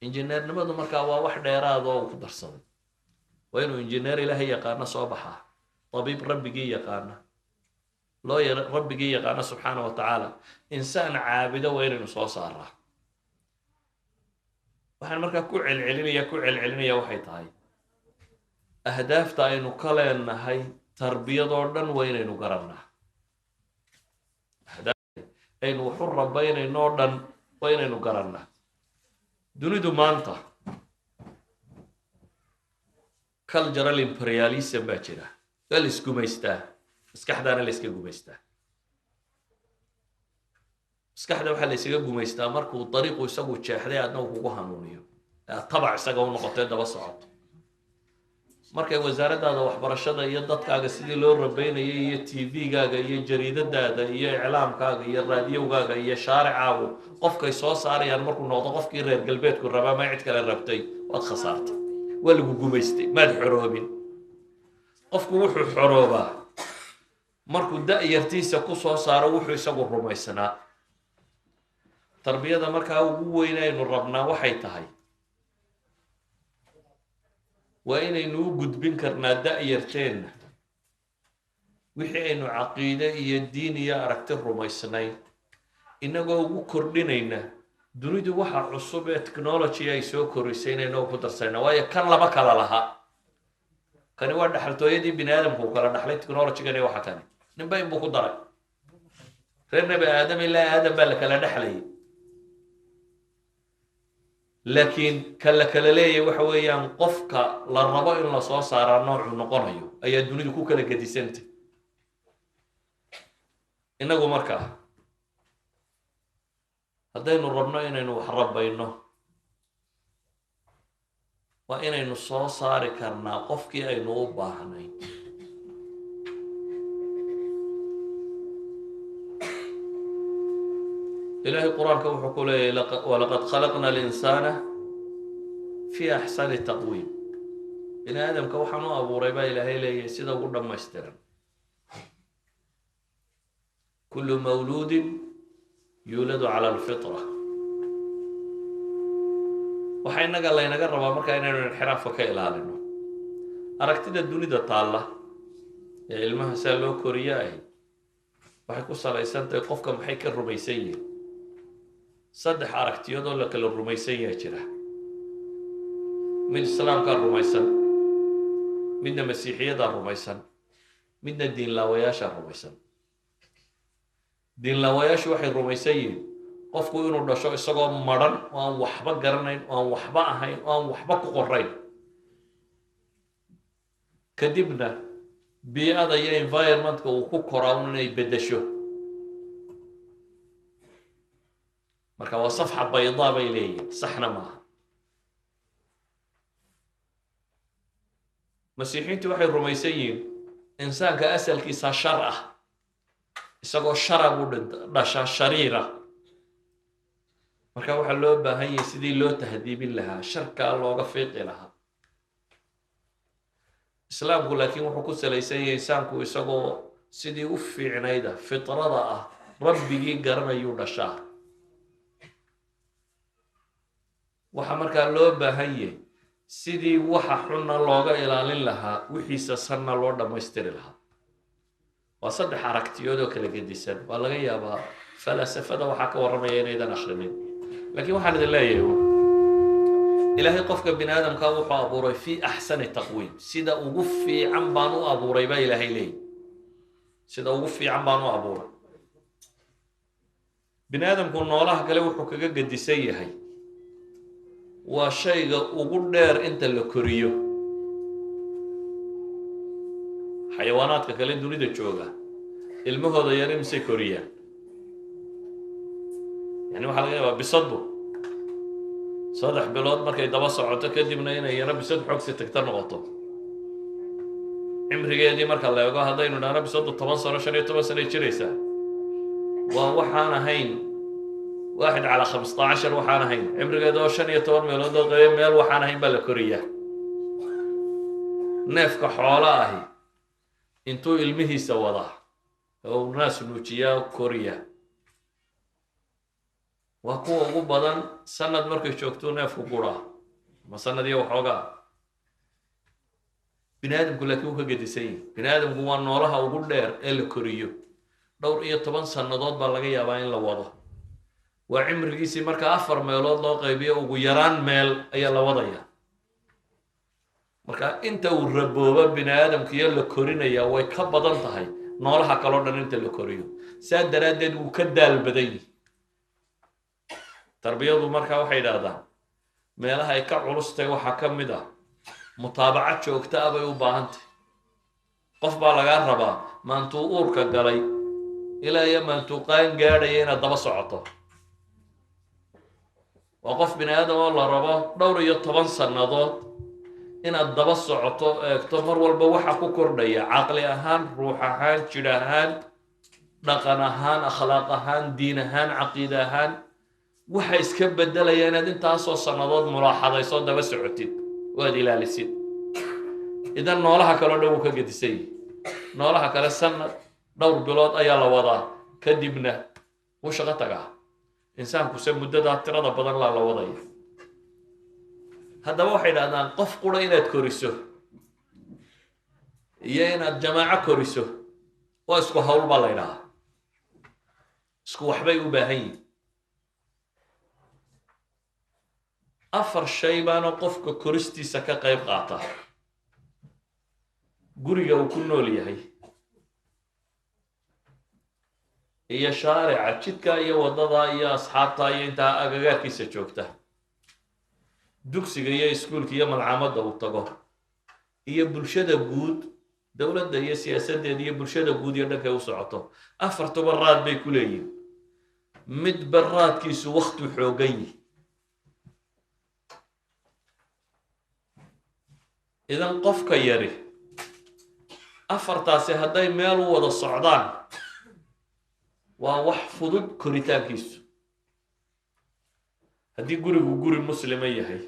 injineernimadu markaa waa wax dheeraad oo uu ku darsaday. waa inuu injineer ilaahay yaqaano soo baxaa, tabiib rabbigii yaqaana, lawyer rabbigii yaqaano subxaana wa tacaala, insaan caabido waa inaynu soo saaraa. waxaan markaa ku celcelinaya waxay tahay ahdaafta aynu ka leenahay tarbiyadoo dhan waa inaynu garannaa. aynu waxu rabaynaynoo dhan waa inaynu garannaa. dunidu maanta cultural imperialism baa jira, waa la isgumaystaa, maskaxdaana la iska gumaystaa. maskaxda waxaa la isaga gumaystaa markuu dariiqu isagu jeexday aadna uu kugu hanuuniyo, tabac isaga u noqotee daba socoto. markay wasaaraddaada waxbarashada iyo dadkaaga sidii loo rabaynayay iyo tv-gaaga iyo jariidadaada iyo iclaamkaaga iyo raadiyowgaaga iyo shaaricaagu qofkay soo saarayaan markuu noqdo qofkii reer galbeedku rabaa ma cid kale rabtay, waad khasaartay, waa lagu gumaystay, maad xoroobin. qofku wuxuu xoroobaa markuu da-yartiisa ku soo saaro wuxuu isagu rumaysnaa. tarbiyada markaa ugu weynaynu rabnaa waxay tahay waa inaynu u gudbin karnaa da-yarteenna wixii aynu caqiide iyo diin iyo aragti rumaysnayn, inagoo ugu kordhinayna dunidu waxa cusub ee technology ay soo korisay inaynoo ku darsayna. waayo kan lama kala laha, kani waa dhaxaltooyadii bini aadamku kala dhaxlay technology-gan iyo waxa kani ninba inbuu ku daray reer nebi aadam ilaa aadam baa la kala dhexlayay laakiin kala kala leeyahay waxa weeyaan qofka la rabo in la soo saaraa noocu noqonayo ayaa dunidu ku kala gedisantay inagu markaa haddaynu rabno inaynu wax rabbayno waa inaynu soo saari karnaa qofkii aynu u baahnayn ilaahay qur-aanka wuxuu ku leeyahay walaqad khalaqna alinsaana fi axsani taqwiim bini aadamka waxaan u abuuray baa ilaahay leeyahay sida ugu dhammaystiran kullu mawluudin yuuladu cala alfitra waxa innaga laynaga rabaa markaa inaynu inxiraafka ka ilaalino aragtida dunida taalla ee ilmaha saa loo koriyo ahi waxay ku salaysan tahay qofka maxay ka rumaysan yihiin saddex aragtiyadoo la kala rumaysan yaha jira mid islaamkaa rumaysan midna masiixiyadaa rumaysan midna diinlaawayaashaa rumaysan diinlaawayaashu waxay rumaysan yihiin qofku inuu dhasho isagoo madhan oo aan waxba garanayn oo aan waxba ahayn oo aan waxba ku qorayn kadibna bii'ada iyo environmentka uu ku koraa un inay beddesho marka waa safxa baydaa bay leeyihin saxna maaha masiixiintu waxay rumaysan yihiin insaanka asalkiisa shar ah isagoo shara buu dhashaa shariira marka waxaa loo baahan yahay sidii loo tahdiibin lahaa sharkaa looga fiiqi lahaa islaamku laakiin wuxuu ku salaysan yahay insaanku isagoo sidii u fiicnayda fitrada ah rabbigii garanayuu dhashaa waxaa markaa loo baahan yahay sidii waxa xunna looga ilaalin lahaa wixiisa sanna loo dhammaystiri lahaa waa saddex aragtiyood oo kala gedisan waa laga yaabaa falasafada waxaa ka warramaya inaydan akhrinin laakiin waxaan idin leeyahay ilaahay qofka bini aadamka wuxuu abuuray fi axsani taqwiim sida ugu fiican baan u abuuray baa ilaahay leeyahy sida ugu fiican baan u abuuray bini aadamku noolaha kale wuxuu kaga gedisan yahay waa shayga ugu dheer inta la koriyo xayawaanaadka kale dunida jooga ilmahooda yar imisay koriyaan yani waxaa laga yaabaa bisadu 3 bilood markay daba socoto kadibna inay yaro bisad xoogsi tagta noqoto cimrigeedii marka la eego haddaynu dhahno bisadu 10 sano 15 sano jiraysaa waa waxaan ahayn 1/15 waxaan ahayn cimrigeeda oo 15 meelood oo qayb meel waxaan ahayn baa la koriyaa neefka xoolo ahi intuu ilmihiisa wada oo naas nuujiyaa koriya waa kuwa ugu badan sanad markay joogto neefku guraa ma sanad iyo waxoogaa bini aadamku laakiin wuu ka gedisan yahay bini aadamku waa noolaha ugu dheer ee la koriyo dhowr iyo 10 sannadood baa laga yaabaa in la wado waa cimrigiisii marka 4 meelood loo qaybiyo ugu yaraan meel ayaa la wadaya marka inta uu rabooba bini aadamkiyo la korinaya way ka badan tahay noolaha kaloo dhan inta la koriyo saa daraaddeed wuu ka daal badan yahay tarbiyadu markaa waxay yidhaahdaan meelaha ay ka culustay waxaa ka mid ah mutaabaca joogta ah bay u baahan tahay qof baa lagaa rabaa maantuu uurka galay ilaa iyo maantuu qaan gaadhaya inaad daba socoto waa qof bini aadam oo la rabo dhowr iyo 10 sannadood inaad daba socoto eegto mar walba waxa ku kordhaya caqli ahaan ruux ahaan jidh ahaan dhaqan ahaan akhlaaq ahaan diin ahaan caqiide ahaan waxa iska bedelaya inaad intaasoo sannadood mulaaxadayso daba socotid waad ilaalisid idan noolaha kaloo dhan wuu ka gedisay noolaha kale sanad dhowr bilood ayaa la wadaa kadibna wuu shaqo tagaa insaankuse muddadaa tirada badan laa la wadaya haddaba waxay dhahdaan qof qura inaad koriso iyo inaad jamaaco koriso waa isku hawl baa la ydhahaa isku waxbay u baahan yihin 4 shay baana qofka koristiisa ka qayb qaata guriga uu ku nool yahay iyo shaarica jidka iyo waddada iyo asxaabta iyo intaa agagaarkiisa joogta dugsiga iyo iskuulka iyo malcaamadda uu tago iyo bulshada guud dowladda iyo siyaasaddeeda iyo bulshada guud iyo dhankay u socoto afartuba raad bay ku leeyihin midba raadkiisu waktu xoogan yihi idan qofka yari afartaasi hadday meel u wada socdaan waa wax fudud koritaankiisu haddii gurigu guri muslima yahay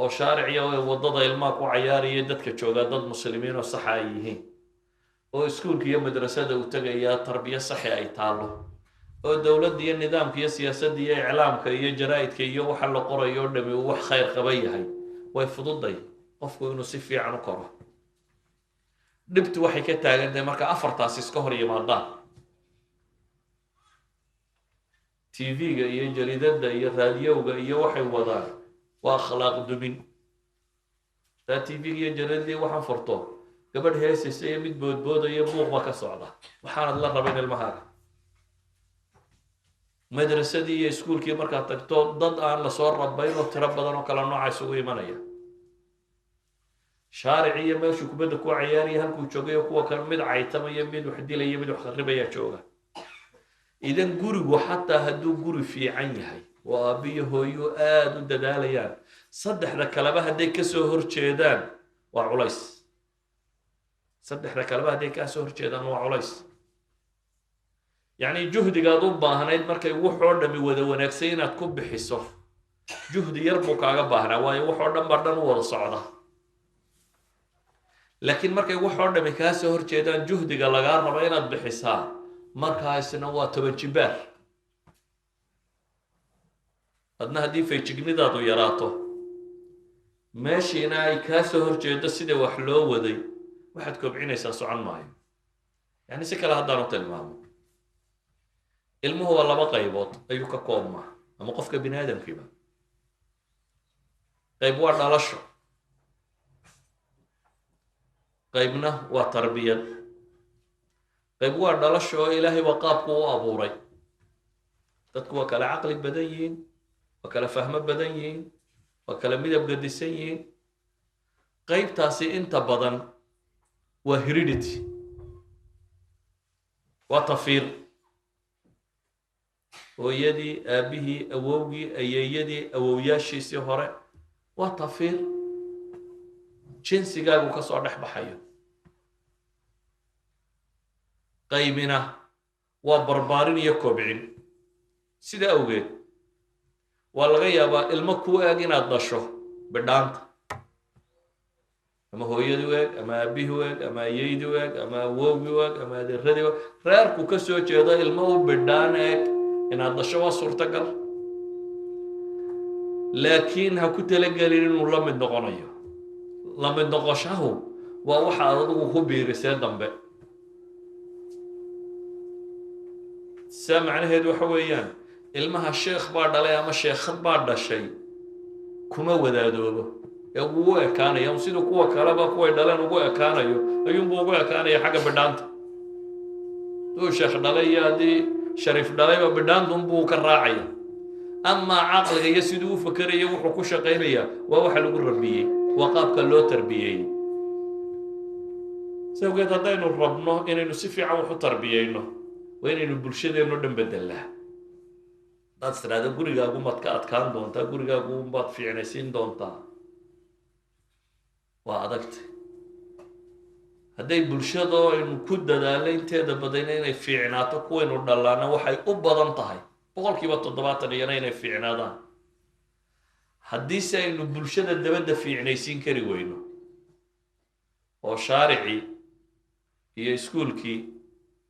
oo shaariciya waddada ilmaha ku cayaaraya dadka joogaa dad muslimiin oo saxa ay yihiin oo iskuulka iyo madrasada u tegaya tarbiya saxi ay taallo oo dowladda iyo nidaamka iyo siyaasadda iyo iclaamka iyo jaraa'idka iyo waxa la qorayo oo dhami uu wax khayr qaba yahay way fududay qofku inuu si fiican u koro dhibtu waxay ka taagan tahay marka afartaasi iska hor yimaadaan tv-ga iyo jaridada iyo raadiyowga iyo waxay wadaan waa akhlaaq dumin taa tv-ga iyo jaridadii waxaan furto gabadh heesaysa iyo mid boodboodaya buuq baa ka socda waxaanad la rabin ilmahaaga madrasadii iyo iskuulkii markaad tagto dad aan lasoo rabayn oo tiro badan oo kala nooca isugu imanaya shaarici iyo meeshuu kubadda ku cayaariya halkuu joogayo kuwa kale mid caytamaya mid wax dilaya mid wax kharibaya jooga idan gurigu xataa hadduu guri fiican yahay oo aabbiyo hooyo aada u dadaalayaan saddexda kaleba hadday kasoo horjeedaan waa culays saddexda kaleba hadday kasoo horjeedaan waa culays yacni juhdigaad u baahnayd markay wuxoo dhami wada wanaagsay inaad ku bixiso juhdi yar buu kaaga baahnaa waayo wuxoo dhan baa dhan u wada socda laakiin markay wuxoo dhami kaa soo horjeedaan juhdiga lagaa rabo inaad bixisaa markaasna waa 10 jibaar adna haddii feejignidaadu yaraato meeshiina ay kaa soo horjeedo sida wax loo waday waxaad kobcinaysaa socon maayo yani si kale haddaanu tilmaamo ilmuhu waa laba qaybood ayuu ka koobmaa ama qofka bini aadamkiiba qayb waa dhalasho qaybna waa tarbiyad qayb waa dhalasho oo ilaahay waa qaabku u abuuray dadku waa kala caqli badan yihiin waa kala fahmo badan yihiin waa kala midab gadisan yihiin qaybtaasi inta badan waa heredity waa tafiir hooyadii aabbihii awowgii ayeeyadii awowyaashiisii hore waa tafiir jinsigaagu ka soo dhex baxayo qaybina waa barbaarin iyo kobcin sida awgeed waa laga yaabaa ilmo kuu eeg inaad dhasho bidhaanta ama hooyadii u eeg ama aabbihii u eeg ama ayeydii u eeg ama awowgii u eeg ama adeeradii u eeg reerku ka soo jeedo ilmo u bidhaan eeg inaad dhasho waa suurtagal laakiin ha ku talagelin inuu la mid noqonayo la mid noqoshahu waa waxa aad adigu ku biirisee dambe saa macnaheedu waxa weeyaan ilmaha sheekh baa dhalay ama sheekhad baa dhashay kuma wadaadoobo ee ugu ekaanaya siduu kuwa kaleba kuway dhaleen ugu ekaanayo ayuunbuu ugu ekaanaya xagga bidhaanta duu sheekh dhalay iyo haddii shariif dhalayba bidhaantunbuu ka raacaya amaa caqliga iyo siduu u fakeraya wuxuu ku shaqaynaya waa waxa lagu rabiyey waa qaabka loo tarbiyey sawgeed haddaynu rabno inaynu si fiican wax u tarbiyeyno waa inaynu bulshadeenno dhan bedelnaa haddaad istiraahdo gurigaagu maad ka adkaan doontaa gurigaagu baad fiicnaysiin doontaa waa adagtay hadday bulshado aynu ku dadaalno inteeda badayna inay fiicnaato kuwaynu dhallaana waxay u badan tahay 70% iyana inay fiicnaadaan haddiise aynu bulshada dabadda fiicnaysiin kari weyno oo shaaricii iyo iskuulkii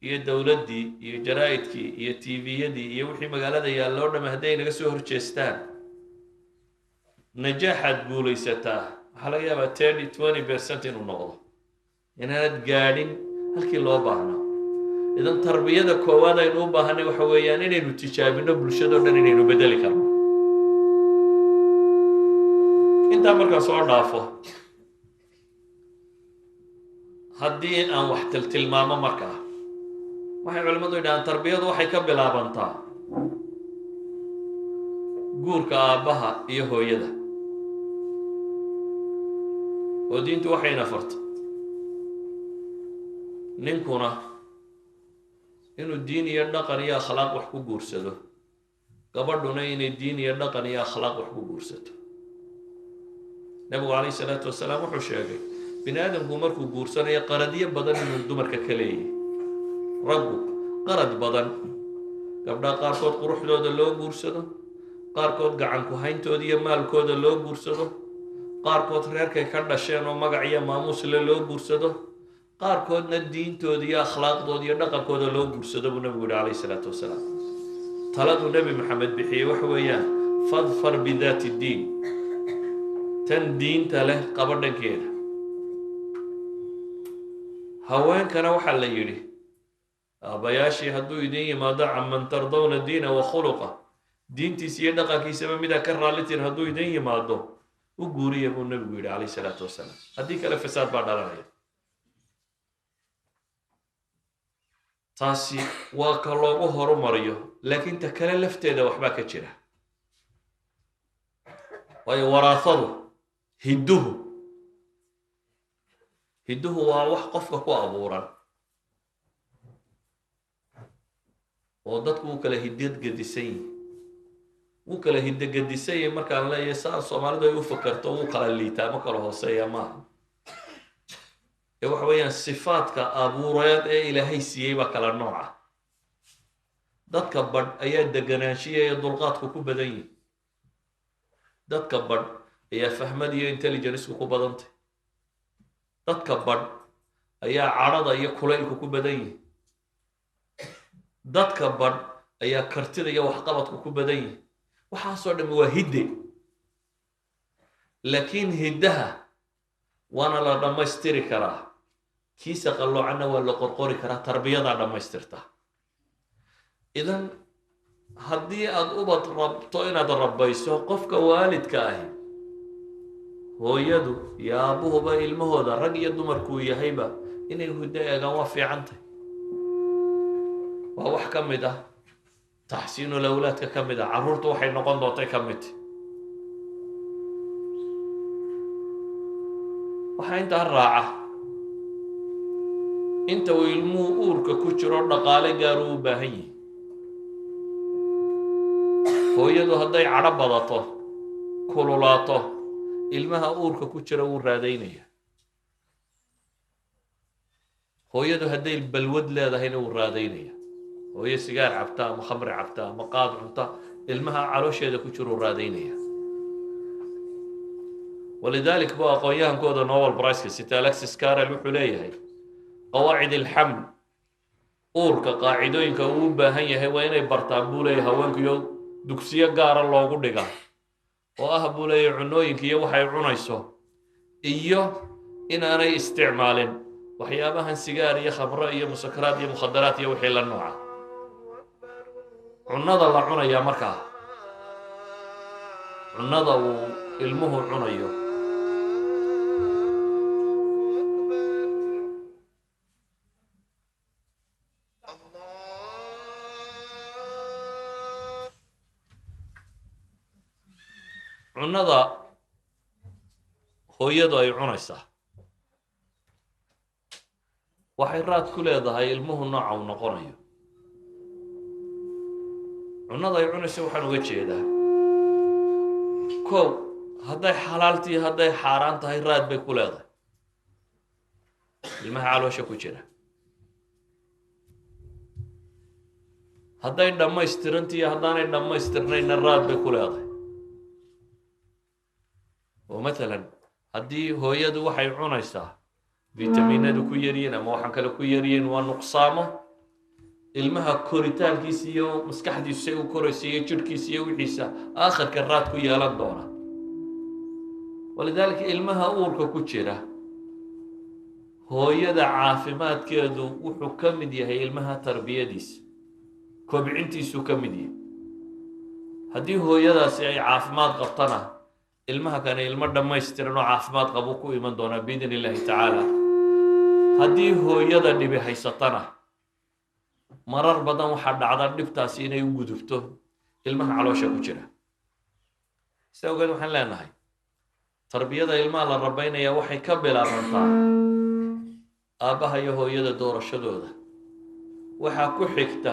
iyo dowladdii iyo jaraa'idkii iyo tviyadii iyo wixii magaalada yaalloo dhamme hadday naga soo horjeestaan najaaxaad guulaysataa waxaa laga yaabaa 10-20% inuu noqdo inaanad gaadhin halkii loo baahnaa idan tarbiyada koowaad aynu u baahanay waxa weeyaan inaynu tijaabino bulshadoo dhan inaynu bedeli karno intaa markaa soo dhaafo haddii aan wax tilmaamo markaa waxay culimmadu yidhahaan tarbiyadu waxay ka bilaabantaa guurka aabbaha iyo hooyada oo diintu waxayna fartay ninkuna inuu diin iyo dhaqan iyo akhlaaq wax ku guursado gabadhuna inay diin iyo dhaqan iyo akhlaaq wax ku guursato nabigu calayhi salaatu wasalaam wuxuu sheegay bini aadamku markuu guursanayo qaradyo badan inuu dumarka ka leeyahay raggu qarad badan gabdhaha qaarkood quruxdooda loo guursado qaarkood gacanku hayntooda iyo maalkooda loo guursado qaarkood reerkay ka dhasheen oo magac iyo maamuusle loo guursado qaarkoodna diintooda iyo akhlaaqdooda iyo dhaqankooda loo guursado buu nabigu yihi calayhi salaatu wasalaam taladuu nebi maxamed bixiyey waxa weeyaan fadfar bidaati diin tan diinta leh qaba dhankeeda haweenkana waxaa la yidhi aabbayaashii hadduu idin yimaado caman tardawna diina wa khuluqa diintiisa iyo dhaqankiisaba midaa ka raallitiin hadduu idin yimaado u guuriya buu nebigu yidhi calayhi salaatu wasalaam haddii kale fasaad baa dhalanaya taasi waa ka loogu horumariyo laakiin ta kale lafteeda waxbaa ka jira waayo waraasadu hidduhu waa wax qofka ku abuuran oo dadku wuu kala hiddagedisan yihi wuu kala hiddagedisan yahi markaan leeyahay saa soomaalidu ay u fakerto wuu kala liitaa ma kala hooseeya maaha ee waxa weeyaan sifaadka abuureed ee ilaahay siiyey baa kala nooca dadka badh ayaa deganaanshiya iyo dulqaadku ku badan yihi dadka badh ayaa fahmad iyo intelligencku ku badantay dadka badh ayaa cadhada iyo kulaylku ku badan yihi dadka badh ayaa kartida iyo waxqabadku ku badan yihi waxaasoo dhammi waa hidde laakiin hiddaha waana la dhammaystiri karaa kiisa qalloocanna waa la qorqori karaa tarbiyadaa dhammaystirta idan haddii aad ubad rabto inaad rabbayso qofka waalidka ahi hooyadu iyo aabbuhuba ilmahooda rag iyo dumarkuu yahayba inay hiddo eegaan waa fiicantay waa wax ka mid ah taxsiinul awlaadka ka mid ah carruurtu waxay noqon doontay ka mid waxaa intaa raaca inta uu ilmuhu uurka ku jiro dhaqaale gaar uu u baahan yihi hooyadu hadday cadho badato kululaato ilmaha uurka ku jira wuu raadaynaya hooyadu hadday balwad leedahayna wuu raadaynaya hooyo sigaar cabta ama khamri cabta ama qaad cunta ilmaha caloosheeda ku jira wuu raadaynaya ولذلك بقى قويان كودا نوبل برايس سيتا ألكسيس كارل وحو ليهي قواعد الحمل أوركا قاعدوين كوبا هي ويني برتابو لي هوانك يو دوكسيا قارا لوغو ديغا وأهبو لي عنوين كي وحي عنيسو إيو إن أنا استعمال وحيابها سيجارية خمرية مسكرات مخدرات وحي للنوع عنادا الله عنا يا مركا عنادا ilmuhu cunayo cunada hooyadu ay cunaysaa waxay raad ku leedahay ilmuhu nooca uu noqonayo cunada ay cunaysa waxaan uga jeedaa kow hadday xalaaltii hadday xaaraan tahay raad bay ku leedahay ilmaha caloosha ku jira hadday dhammaystirantii haddaanay dhammaystirnayna raad bay ku leedahay oo matalan haddii hooyadu waxay cunaysaa fitamiinadu ku yaryiin ama waxaan kale ku yaryiin waa nuqsaamo ilmaha koritaankiisa iyo maskaxdiisu say u koraysa iyo jidhkiisa iyo wixiisa aakhirka raad ku yeelan doona walidaalika ilmaha uurka ku jira hooyada caafimaadkeedu wuxuu ka mid yahay ilmaha tarbiyadiisa kobcintiisuu ka mid yahay haddii hooyadaasi ay caafimaad qabtana ilmaha kane ilmo dhammaystiran oo caafimaad qabu ku iman doonaa biidn illaahi tacaala haddii hooyada dhibi haysatana marar badan waxaa dhacda dhibtaasi inay u gudubto ilmaha caloosha ku jira. sida ogeed waxaan leenahay tarbiyada ilmaha la rabaynaya waxay ka bilaabantaa aabbaha iyo hooyada doorashadooda. waxaa ku xigta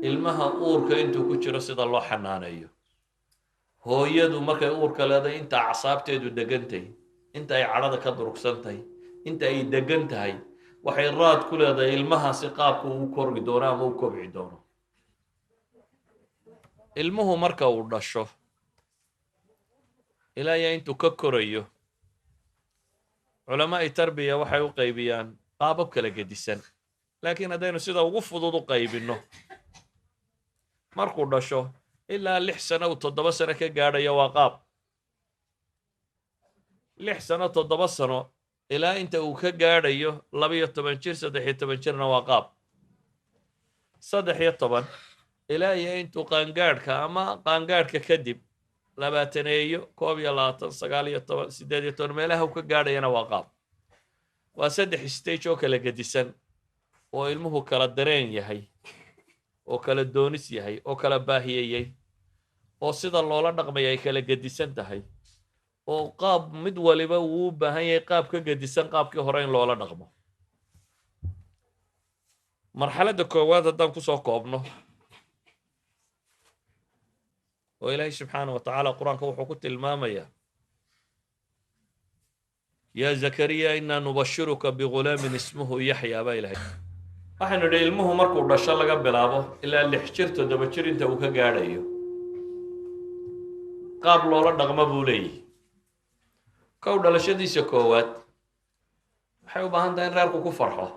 ilmaha uurka intuu ku jiro sida loo xanaaneeyo. hooyadu markay uurka leedahay inta acsaabteedu degantahay, inta ay cadhada ka durugsantahay, inta ay degan tahay, waxay raad ku leedahay ilmahaasi qaabku uu korgi doono ama u kobci doono. ilmuhu marka uu dhasho ilaa iyo intuu ka korayo culamaa'i tarbiya waxay u qaybiyaan qaabab kala gedisan, laakiin haddaynu sida ugu fudud u qaybinno, markuu dhasho ilaa 6 sano uu 7 sano ka gaadhayo waa qaab. 6 sano 7 sano ilaa inta uu ka gaadhayo 12 jir 13 jirna waa qaab. 13 ilaa iyo intuu qaangaadhka ama qaangaadhka kadib 20 21 19 18 meelaha uu ka gaadhayana waa qaab. waa 3 stage oo kala gedisan oo ilmuhu kala dareen yahay, oo kala doonis yahay, oo kala baahiyayay, oo sida loola dhaqmaya ay kala gedisan tahay, oo qaab mid waliba uu u baahan yahay qaab ka gedisan qaabkii hore in loola dhaqmo. marxaladda koowaad haddaan kusoo koobno oo ilaahay subxaanahu wa tacaala qur-aanka wuxuu ku tilmaamayaa yaa zakariya innaa nubashiruka bigulaamin ismuhu yaxyaa baa ilahay. waxaynu idhi ilmuhu markuu dhasho laga bilaabo ilaa 6 jir 7 jir inta uu ka gaadhayo qaab loola dhaqmo buu leeyahay. kow dhalashadiisa koowaad waxay u baahan tahay in reerku ku farxo.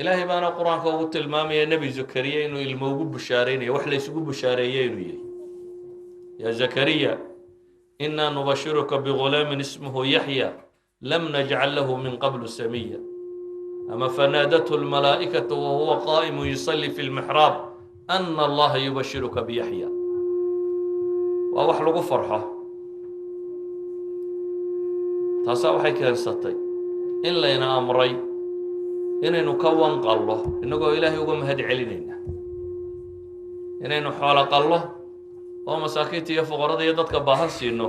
ilaahay baana qur-aanka ugu tilmaamaya nebi zakariya inuu ilmo ugu bushaaraynayo, wax la isugu bushaareeye inuu yahay. yaa zakariya innaa nubashiruka bigulaamin ismuhu yaxya lam najcal lahu min qablu samiya ama fanaadathu almalaa'ikatu wahuwa qaa'imun yusalli fi lmixraab ana allaha yubashiruka biyaxya. waa wax lagu farxo. taasaa waxay keensatay in layna amray inaynu ka wanqallo innagoo ilaahay uga mahad celinayna, inaynu xoolo qallo oo masaakiinta iyo fuqarada iyo dadka baahan siino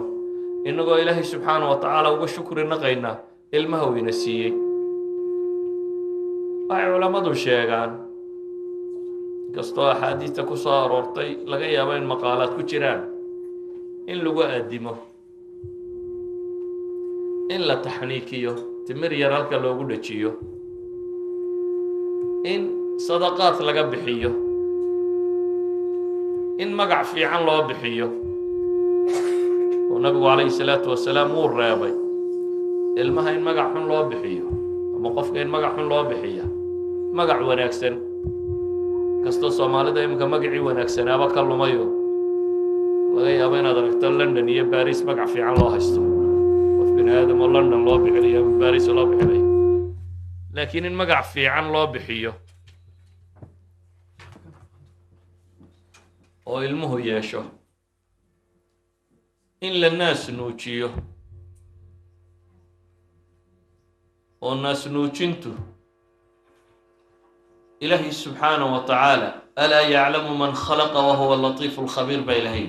innagoo ilaahay subxaanahu wa tacaala uga shukri naqayna ilmaha uu ina siiyey. waxay culammadu sheegaan inkastoo axaadiista ku soo aroortay laga yaabo in maqaalaad ku jiraan in lagu addimo, in la taxniikiyo, timir yar halka loogu dhajiyo, in sadaqaad laga bixiyo, in magac fiican loo bixiyo. oo nabigu calayhi salaatu wasalaam wuu reebay ilmaha in magac xun loo bixiyo ama qofka in magac xun loo bixiya magac wanaagsan. kastoo soomaalida iminka magacii wanaagsanaaba ka lumayo laga yaabo inaad aragto london iyo baris magac fiican loo haysto, qof bini aadam oo london loo bixinayo ama baris loo bixinayo. laakiin in magac fiican loo bixiyo oo ilmuhu yeesho, in la naas nuujiyo oo naas nuujintu ilaahi subxaanahu wa tacaala alaa yaclamu man khalaqa wahuwa latiifu lkhabiir baa ilahay.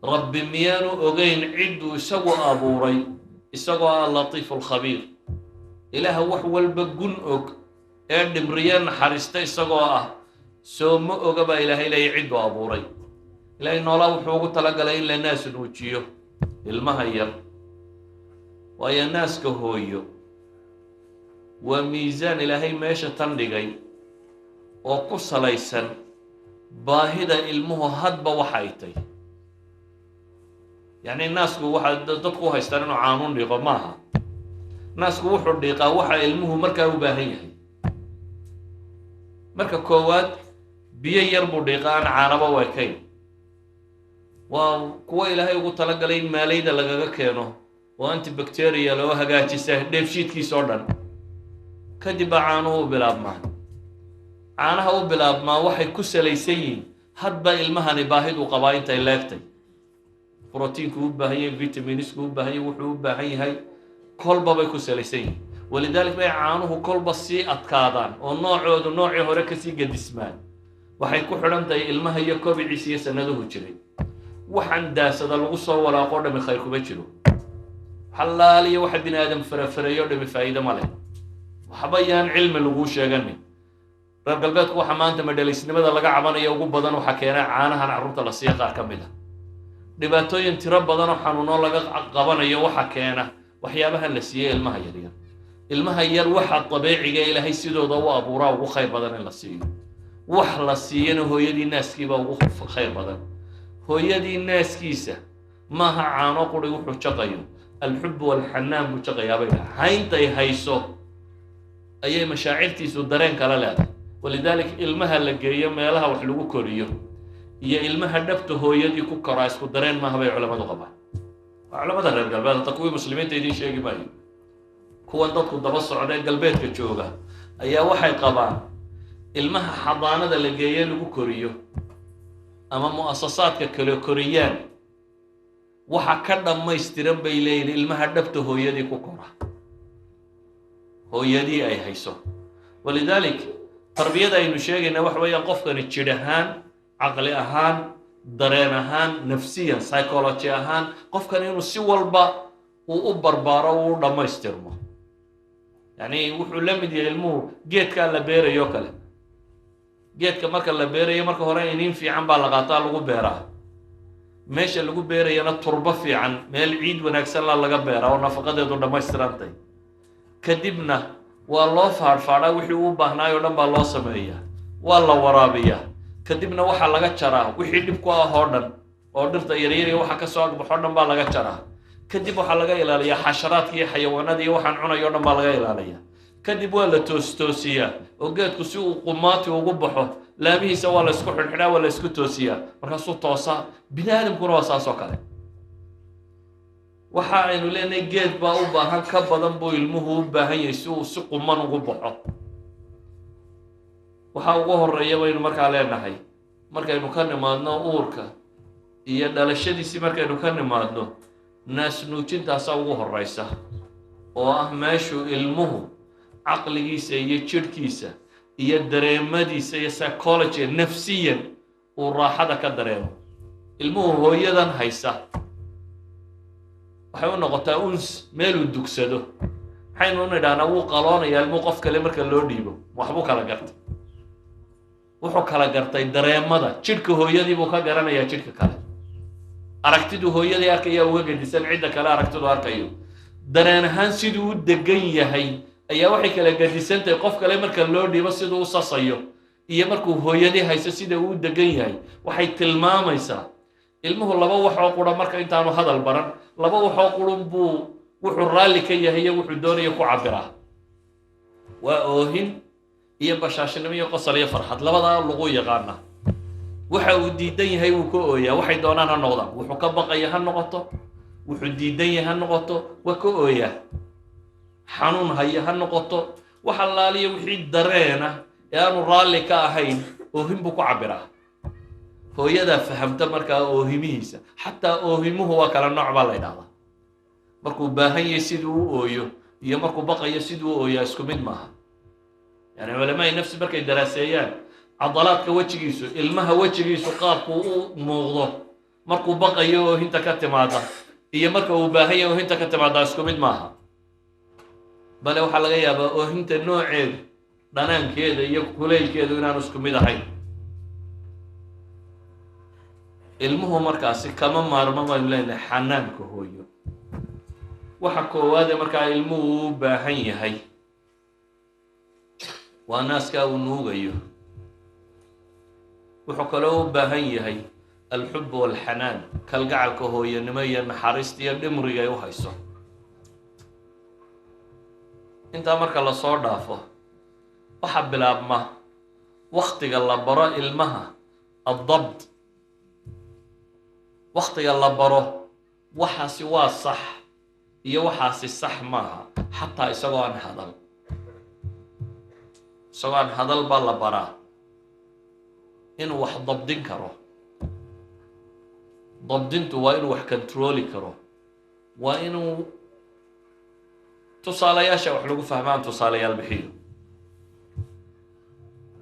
rabbi miyaanu ogeyn cidduu isagu abuuray isagoo ah latiifu lkhabiir, ilaaha wax walba gun og ee dhimriye naxariista isagoo ah soo ma oga baa ilaahay leeya cidduu abuuray. ilaahay noolaa wuxuu ugu talagalay in la naas nuujiyo ilmaha yar, waayo naaska hooyo waa miisaan ilaahay meesha tan dhigay oo ku salaysan baahida ilmuhu hadba waxa ay tahy. yacni naasku waxa dadku u haystaan inuu caanuun dhiiqo maaha. naasku wuxuu dhiiqaa waxa ilmuhu markaa u baahan yahay. marka koowaad biyo yar buu dhiiqaa aan caanaba u ekayn. waa kuwa ilaahay ugu talagalay in maalayda lagaga keeno oo antibacteria loo hagaajisa dheefshiidkiisa oo dhan. kadib baa caanuhu u bilaabmaan. caanaha u bilaabmaa waxay ku salaysan yihiin hadba ilmahani baahiduu qabaa intay leegtay. brotiinku u baahan yahay, vitaminisku u baahan yahay, wuxuu u baahan yahay kolba bay ku salaysan yihiin walidaalika bay caanuhu kolba sii adkaadaan oo noocoodu noocii hore kasii gadismaan waxay ku xidhan tahay ilmaha iyo kobiciisa iyo sannaduhu jiray waxaan daasada lagu soo walaaqoo dhami khayr kuma jiro xalaaliyo waxa bini aadam farafareeyo dhami faa'iido ma leh waxba yaan cilmi laguu sheeganin reer galbeedku waxa maanta madhalaysnimada laga cabanayo ugu badan waxaa keenaa caanahan carruurta la siiya qaar ka mid ah dhibaatooyin tiro badan oo xanuuno laga qabanayo waxa keena waxyaabahan la siiyey ilmaha yaryar ilmaha yar waxa dabiiciga ilaahay sidooda u abuuraa ugu khayr badan in la siiyo wax la siiyana hooyadii naaskiiba ugu khayr badan hooyadii naaskiisa maaha caano quri wuxuu jaqayo alxub walxanaan buu jaqayaabay hayntay hayso ayay mashaacirtiisu dareen kala leedahay walidaalika ilmaha la geeyo meelaha wax lagu koriyo iyo ilmaha dhabta hooyadii ku koraa isku dareen maaha bay culamadu qabaan waa culamada reer galbeed hata kuwii muslimiinta idiin sheegi maayo kuwan dadku daba socda ee galbeedka jooga ayaa waxay qabaan ilmaha xadaanada la geeye lagu koriyo ama mu'asasaadka kale koriyaan waxa ka dhammaystiran bay leeyihin ilmaha dhabta hooyadii ku kora hooyadii ay hayso walidaalik tarbiyada aynu sheegayna waxa weeyaan qofkani jidh ahaan caqli ahaan dareen ahaan nafsiyan psychology ahaan qofkan inuu si walba uu u barbaaro uu u dhammaystirmo yacni wuxuu la mid yahay ilmuhu geedkaa la beerayo kale geedka marka la beerayo marka hore iniin fiican baa la qaataa lagu beeraa meesha lagu beerayana turbo fiican meel ciid wanaagsan la laga beeraa oo nafaqadeedu dhammaystirantay kadibna waa loo faadhfaadhaa wixii uu baahnaay oo dhan baa loo sameeyaa waa la waraabiyaa kadibna waxaa laga jaraa wixii dhib ku ah oo dhan oo dhirta yaryariga waxa ka soo agbaxo dhan baa laga jaraa kadib waxaa laga ilaaliyaa xasharaadka iyo xayawaanada iyo waxaan cunayo o dhan baa laga ilaaliyaa kadib waa la toostoosiyaa oo geedku si uu qumaati ugu baxo laamihiisa waa la isku xidhxidhaa waa la isku toosiyaa markaasuu toosaa bini aadamkuna waa saas oo kale waxa aynu leenahay geed baa u baahan ka badan buu ilmuhu u baahan yahay si uu si quman ugu baxo waxa ugu horeeya baynu markaa leenahay markaynu ka nimaadno uurka iyo dhalashadiisii markaynu ka nimaadno naas nuujintaasaa ugu horeysa oo ah meeshuu ilmuhu caqligiisa iyo jidhkiisa iyo dareemadiisa iyo psychology nafsiyan uu raaxada ka dareemo ilmuhu hooyadan haysa waxay u noqotaa uns meeluu dugsado maxaynu nidhahnaa wuu qaloonayaa ilmuhu qof kale marka loo dhiibo waxbuu kala gartay wuxuu kala gartay dareemada jidhka hooyadii buu ka garanayaa jidhka kale aragtidu hooyadii arkayaa uga gedisan cidda kale aragtidu arkayo dareen ahaan siduu u degan yahay ayaa waxay kala gedisantahay qof kale marka loo dhiibo siduu u sasayo iyo markuu hooyadii hayso sida uu u degan yahay waxay tilmaamaysaa ilmuhu laba waxoo qura marka intaanu hadal baran laba waxoo qurun buu wuxuu raalli ka yahay iyo wuxuu doonayo ku cabiraa waa oohin iyo bashaashnimo iyo qosol iyo farxad labadaa lagu yaqaana waxa uu diidan yahay wuu ka ooyaa waxay doonaan ha noqdaan wuxuu ka baqaya ha noqoto wuxuu diidan yahay ha noqoto waa ka ooyaa xanuun haya ha noqoto wax allaaliya wixii dareena ee aanu raalli ka ahayn oohin buu ku cabiraa hooyadaa fahamta markaa oohimihiisa xataa oohimuhu waa kala nooc baa la ydhahdaa markuu baahan yahay siduu u ooyo iyo markuu baqayo siduu u ooyaa isku mid maaha يعني علماء نفس بركة دراسيان عضلات كوجهيسو المها وجهيسو قابكو موضوع مركو بقى يو هنتا كتم هذا هي مركو باهية وهنتا كتم هذا اسكو مد معها بل لو حلقة يابا وهنتا نوعين دانان كيدا يكولي كيدا ونان اسكو مد هاي المها مركاسي كمان مارمما لين حنان كهويو وحكو هذا مركا المو باهية هاي waa naaskaa uu nuugayo wuxuu kaloo u baahan yahay alxub walxanaan kalgacalka hooyanimo iyo naxariista iyo dhimriga ay u hayso intaa marka lasoo dhaafo waxaa bilaabma waktiga la baro ilmaha addabt waktiga la baro waxaasi waa sax iyo waxaasi sax maaha xataa isagoo aan hadal isagoo aan hadal baa la baraa inuu wax dabdin karo dabdintu waa inuu wax controli karo waa inuu tusaalayaasha wax lagu fahmaan tusaalayaal bixiyo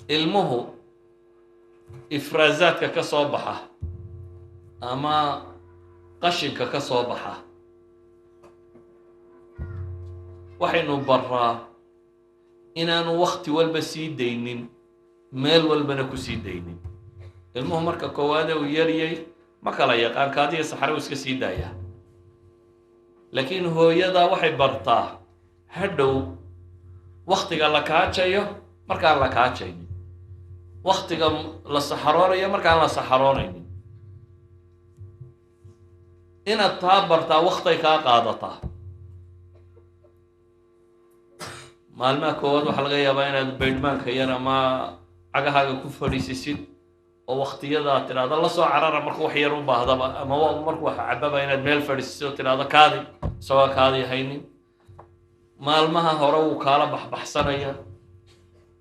ilmuhu ifraazaadka ka soo baxa ama qashinka ka soo baxa waxaynu baraa inaanu waqti walba sii daynin meel walbana ku sii daynin ilmuhu marka koowaade uu yaryay ma kala yaqaan kaadiya saxaro iska sii daaya laakiin hooyada waxay bartaa hadhow waqtiga la kaajayo markaan la kaajaynin waqtiga la saxaroonayo markaan la saxaroonaynin inaad taa bartaa waqtay kaa qaadataa maalmaha koowaad waxaa laga yaabaa inaad baydhmaanka yar ama cagahaaga ku fadhiisisid oo waqtiyada aad tidhaahdo la soo carara markuu wax yar u baahdaba ama markuu wax cababa inaad meel fadhiisisid oo tidhaahdo kaadi isagoo kaadi haynin maalmaha hore wuu kaala baxbaxsanaya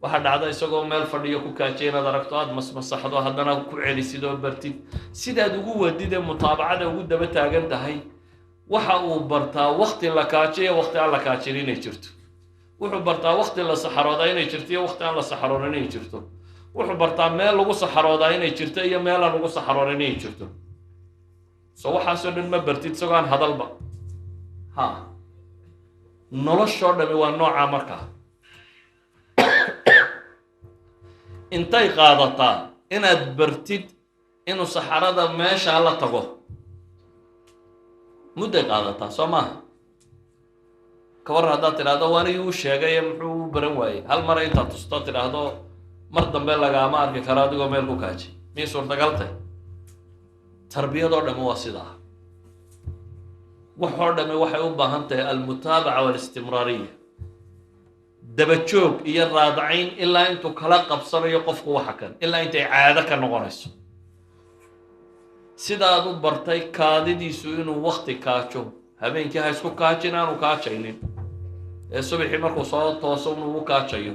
waxaa dhacda isagoo meel fadhiyo ku kaajay inaad aragto aad masmasaxdo haddana ku celisid oo bartid sidaad ugu wadid ee mutaabacada ugu daba taagan tahay waxa uu bartaa waqti la kaajayo waqti aan la kaajin inay jirto wuxuu bartaa waqti la saxaroodaa inay jirto iyo waqti aan la saxaroonin inay jirto wuxuu bartaa meel lagu saxaroodaa inay jirto iyo meel aan lagu saxaroonin inay jirto so waxaasoo dhan ma bartid isagoo aan hadalba ha noloshoo dhami waa noocaa markaa intay qaadataa inaad bartid inuu saxarada meeshaa la tago mudday qaadataa soo maaha ka warran haddaad tidhaahdo waanigii u sheegay muxuu u baran waayey hal mara intaad tusto tidhaahdo mar dambe lagaama arki karo adigoo meel ku kaajay miyay suurtagal tahay tarbiyadoo dhamme waa sidaa waxoo dhamme waxay u baahan tahay almutaabaca waalistimraariya dabajoog iyo raadacayn ilaa intuu kala qabsanayo qofku waxa kan ilaa intay caado ka noqonayso sidaad u bartay kaadidiisu inuu waqti kaajo habeenkii ha isku kaajin aanu kaajaynin ee subaxii markuu soo tooso inuu u kaajayo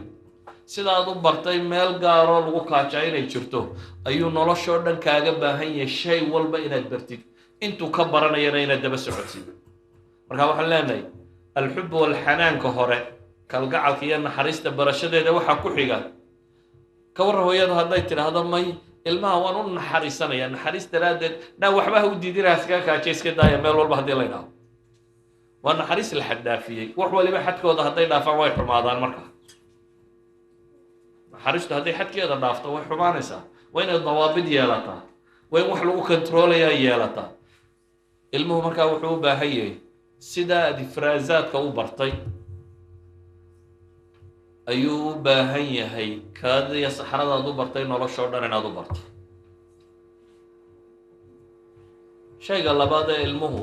sidaad u bartay meel gaaroo lagu kaajaa inay jirto ayuu noloshoo dhan kaaga baahan yahay shay walba inaad bartid intuu ka baranayana inaad daba socodsid marka waxaan leenahay alxub walxanaanka hore kalgacalka iyo naxariista barashadeeda waxaa ku xiga ka warran hooyadu hadday tidhaahdo may ilmaha waan u naxariisanaya naxariis daraaddeed dhaa waxba ha u diidinaha iskaga kaaja iska daaya meel walba haddii la ydhaho waa naxariis la xaddaafiyey wax waliba xadkooda hadday dhaafaan way xumaadaan marka naxariistu hadday xadkeeda dhaafto way xumaanaysaa waa inay dawaabid yeelataa waa in wax lagu kontroolayaa yeelataa ilmuhu markaa wuxuu u baahan yahay sidaa aad ifraazaadka u bartay ayuu u baahan yahay kaadiya saxradaad u bartay noloshoo dhan inaad u barto shayga labaad ee ilmuhu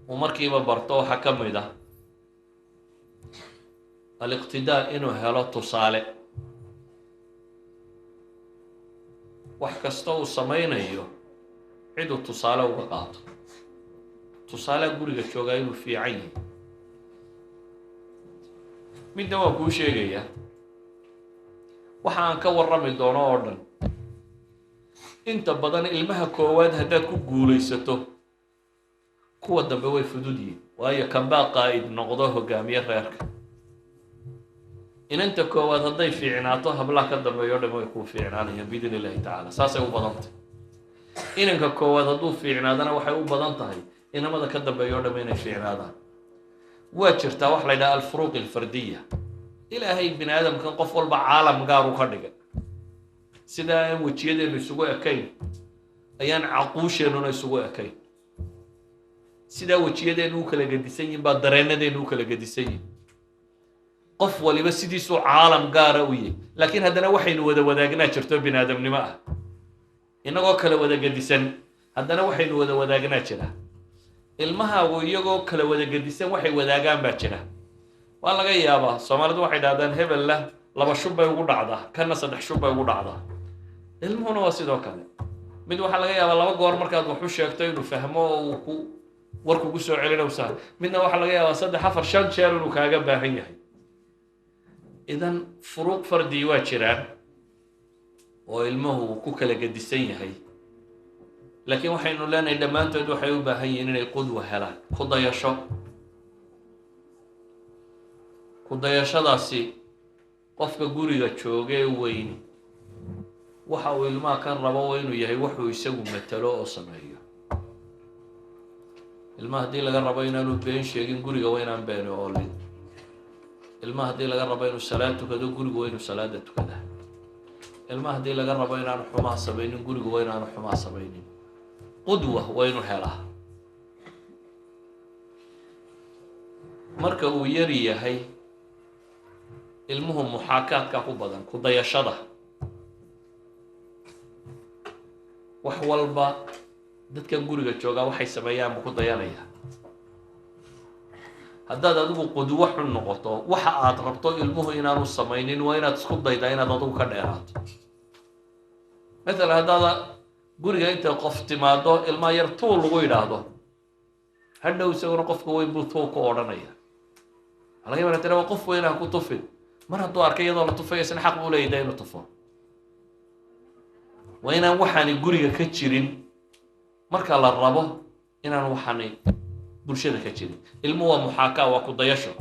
uu markiiba barto waxaa ka mid ah aliqtidaa inuu helo tusaale wax kasta uu samaynayo ciduu tusaale uga qaato tusaalea guriga joogaa inuu fiican yahay midna waan kuu sheegayaa waxa aan ka warrami doono oo dhan inta badan ilmaha koowaad haddaad ku guulaysato kuwa dambe way fudud yihiin waayo kanbaa qaa'id noqdo hogaamiye reerka inanta koowaad hadday fiicnaato hablaha ka dambeeyo dhan way kuu fiicnaanayaan biidn illahi tacaala saasay u badan tahay inanka koowaad hadduu fiicnaadana waxay u badan tahay inamada ka dambeeyo dhan inay fiicnaadaan waa jirtaa wax la yidhaha alfuruuq alfardiya ilaahay bini aadamkan qof walba caalam gaar u ka dhigay sidaa aan wejiyadeennu isugu ekayn ayaan caquusheenuna isugu ekayn sidaa wejiyadeennu u kala gedisan yihin baa dareenadeennu u kala gedisan yihin qof waliba sidiisuu caalam gaara u yahy laakiin haddana waxaynu wada wadaagnaa jirto bini aadamnimo ah inagoo kala wada gedisan haddana waxaynu wada wadaagnaa jira ilmahaagu iyagoo kala wada gedisan waxay wadaagaan baa jira waa laga yaabaa soomaalidu waxay dhahdaan hebella 2 shub bay ugu dhacdaa kana 3 shub bay ugu dhacdaa ilmuhuna waa sidoo kale mid waxaa laga yaabaa 2 goor markaad wax u sheegto inuu fahmo oo uu ku warkugu soo celinaysaa midna waxaa laga yaabaa 3 4 5 jeer inuu kaaga baahan yahay idan furuuq fardi waa jiraan oo ilmuhu ku kala gedisan yahay laakiin waxaynu leenahay dhammaantood waxay u baahan yihiin inay qudwa helaan ku dayasho ku dayashadaasi qofka guriga joogee weyn waxa uu ilmaha ka rabo waa inuu yahay wuxuu isagu matalo oo sameeyo. ilmaha haddii laga rabo inaanu been sheegin guriga waa inaan beeni oolin. ilmaha haddii laga rabo inuu salaad tukado guriga waa inuu salaada tukadaa. ilmaha haddii laga rabo inaanu xumaa samaynin guriga waa inaanu xumaa samaynin. qudwa waa inuu helaa. marka uu yar yahay ilmuhu muxaakaadka ku badan ku dayashada wax walba dadkan guriga joogaa waxay sameeyaan buu ku dayanaya. haddaad adigu qudwo xun noqoto waxa aad rabto ilmuhu inaanu samaynin waa inaad isku daydaa inaad adigu ka dheeraato. مثلا haddaad guriga inta qof timaado ilmaha yar tuul lagu yidhaahdo hadhow isaguna qofka weyn buu tuul ku odhanaya. laga yaabaa tira qof weyn aan ku tufin mar hadduu arkay iyadoo la tufayo isna xaq u leeyahay inuu tufo. waa inaan waxaani guriga ka jirin marka la rabo inaan waxaani bulshada ka jirin. ilmuhu waa muxaakaa waa ku dayasho.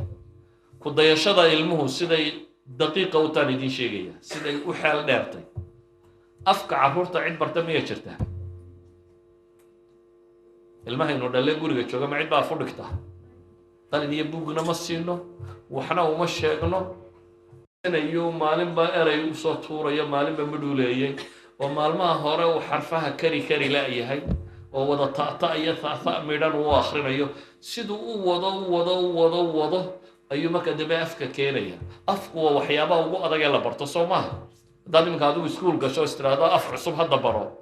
ku dayashada ilmuhu siday daqiiqa u taan idiin sheegaya siday u xeel dheertay. afka carruurta cid barta miyay jirtaa? ilmaha inuu dhalle guriga jooga ma cid baa fu dhigta? qalin iyo buugna ma siino waxna uma sheegno inayu maalinba eray u soo tuurayo maalinba madhuuleeyay oo maalmaha hore uu xarfaha kari la'yahay oo wada ta'ta iyo ta'ta midhan uu akhrinayo siduu u wado ayuu marka dambe afka keenaya. afku waa waxyaabaha ugu adag ee la barto soo maaha. haddaad iminka adigu iskuul gasho istiraado af cusub hadda baro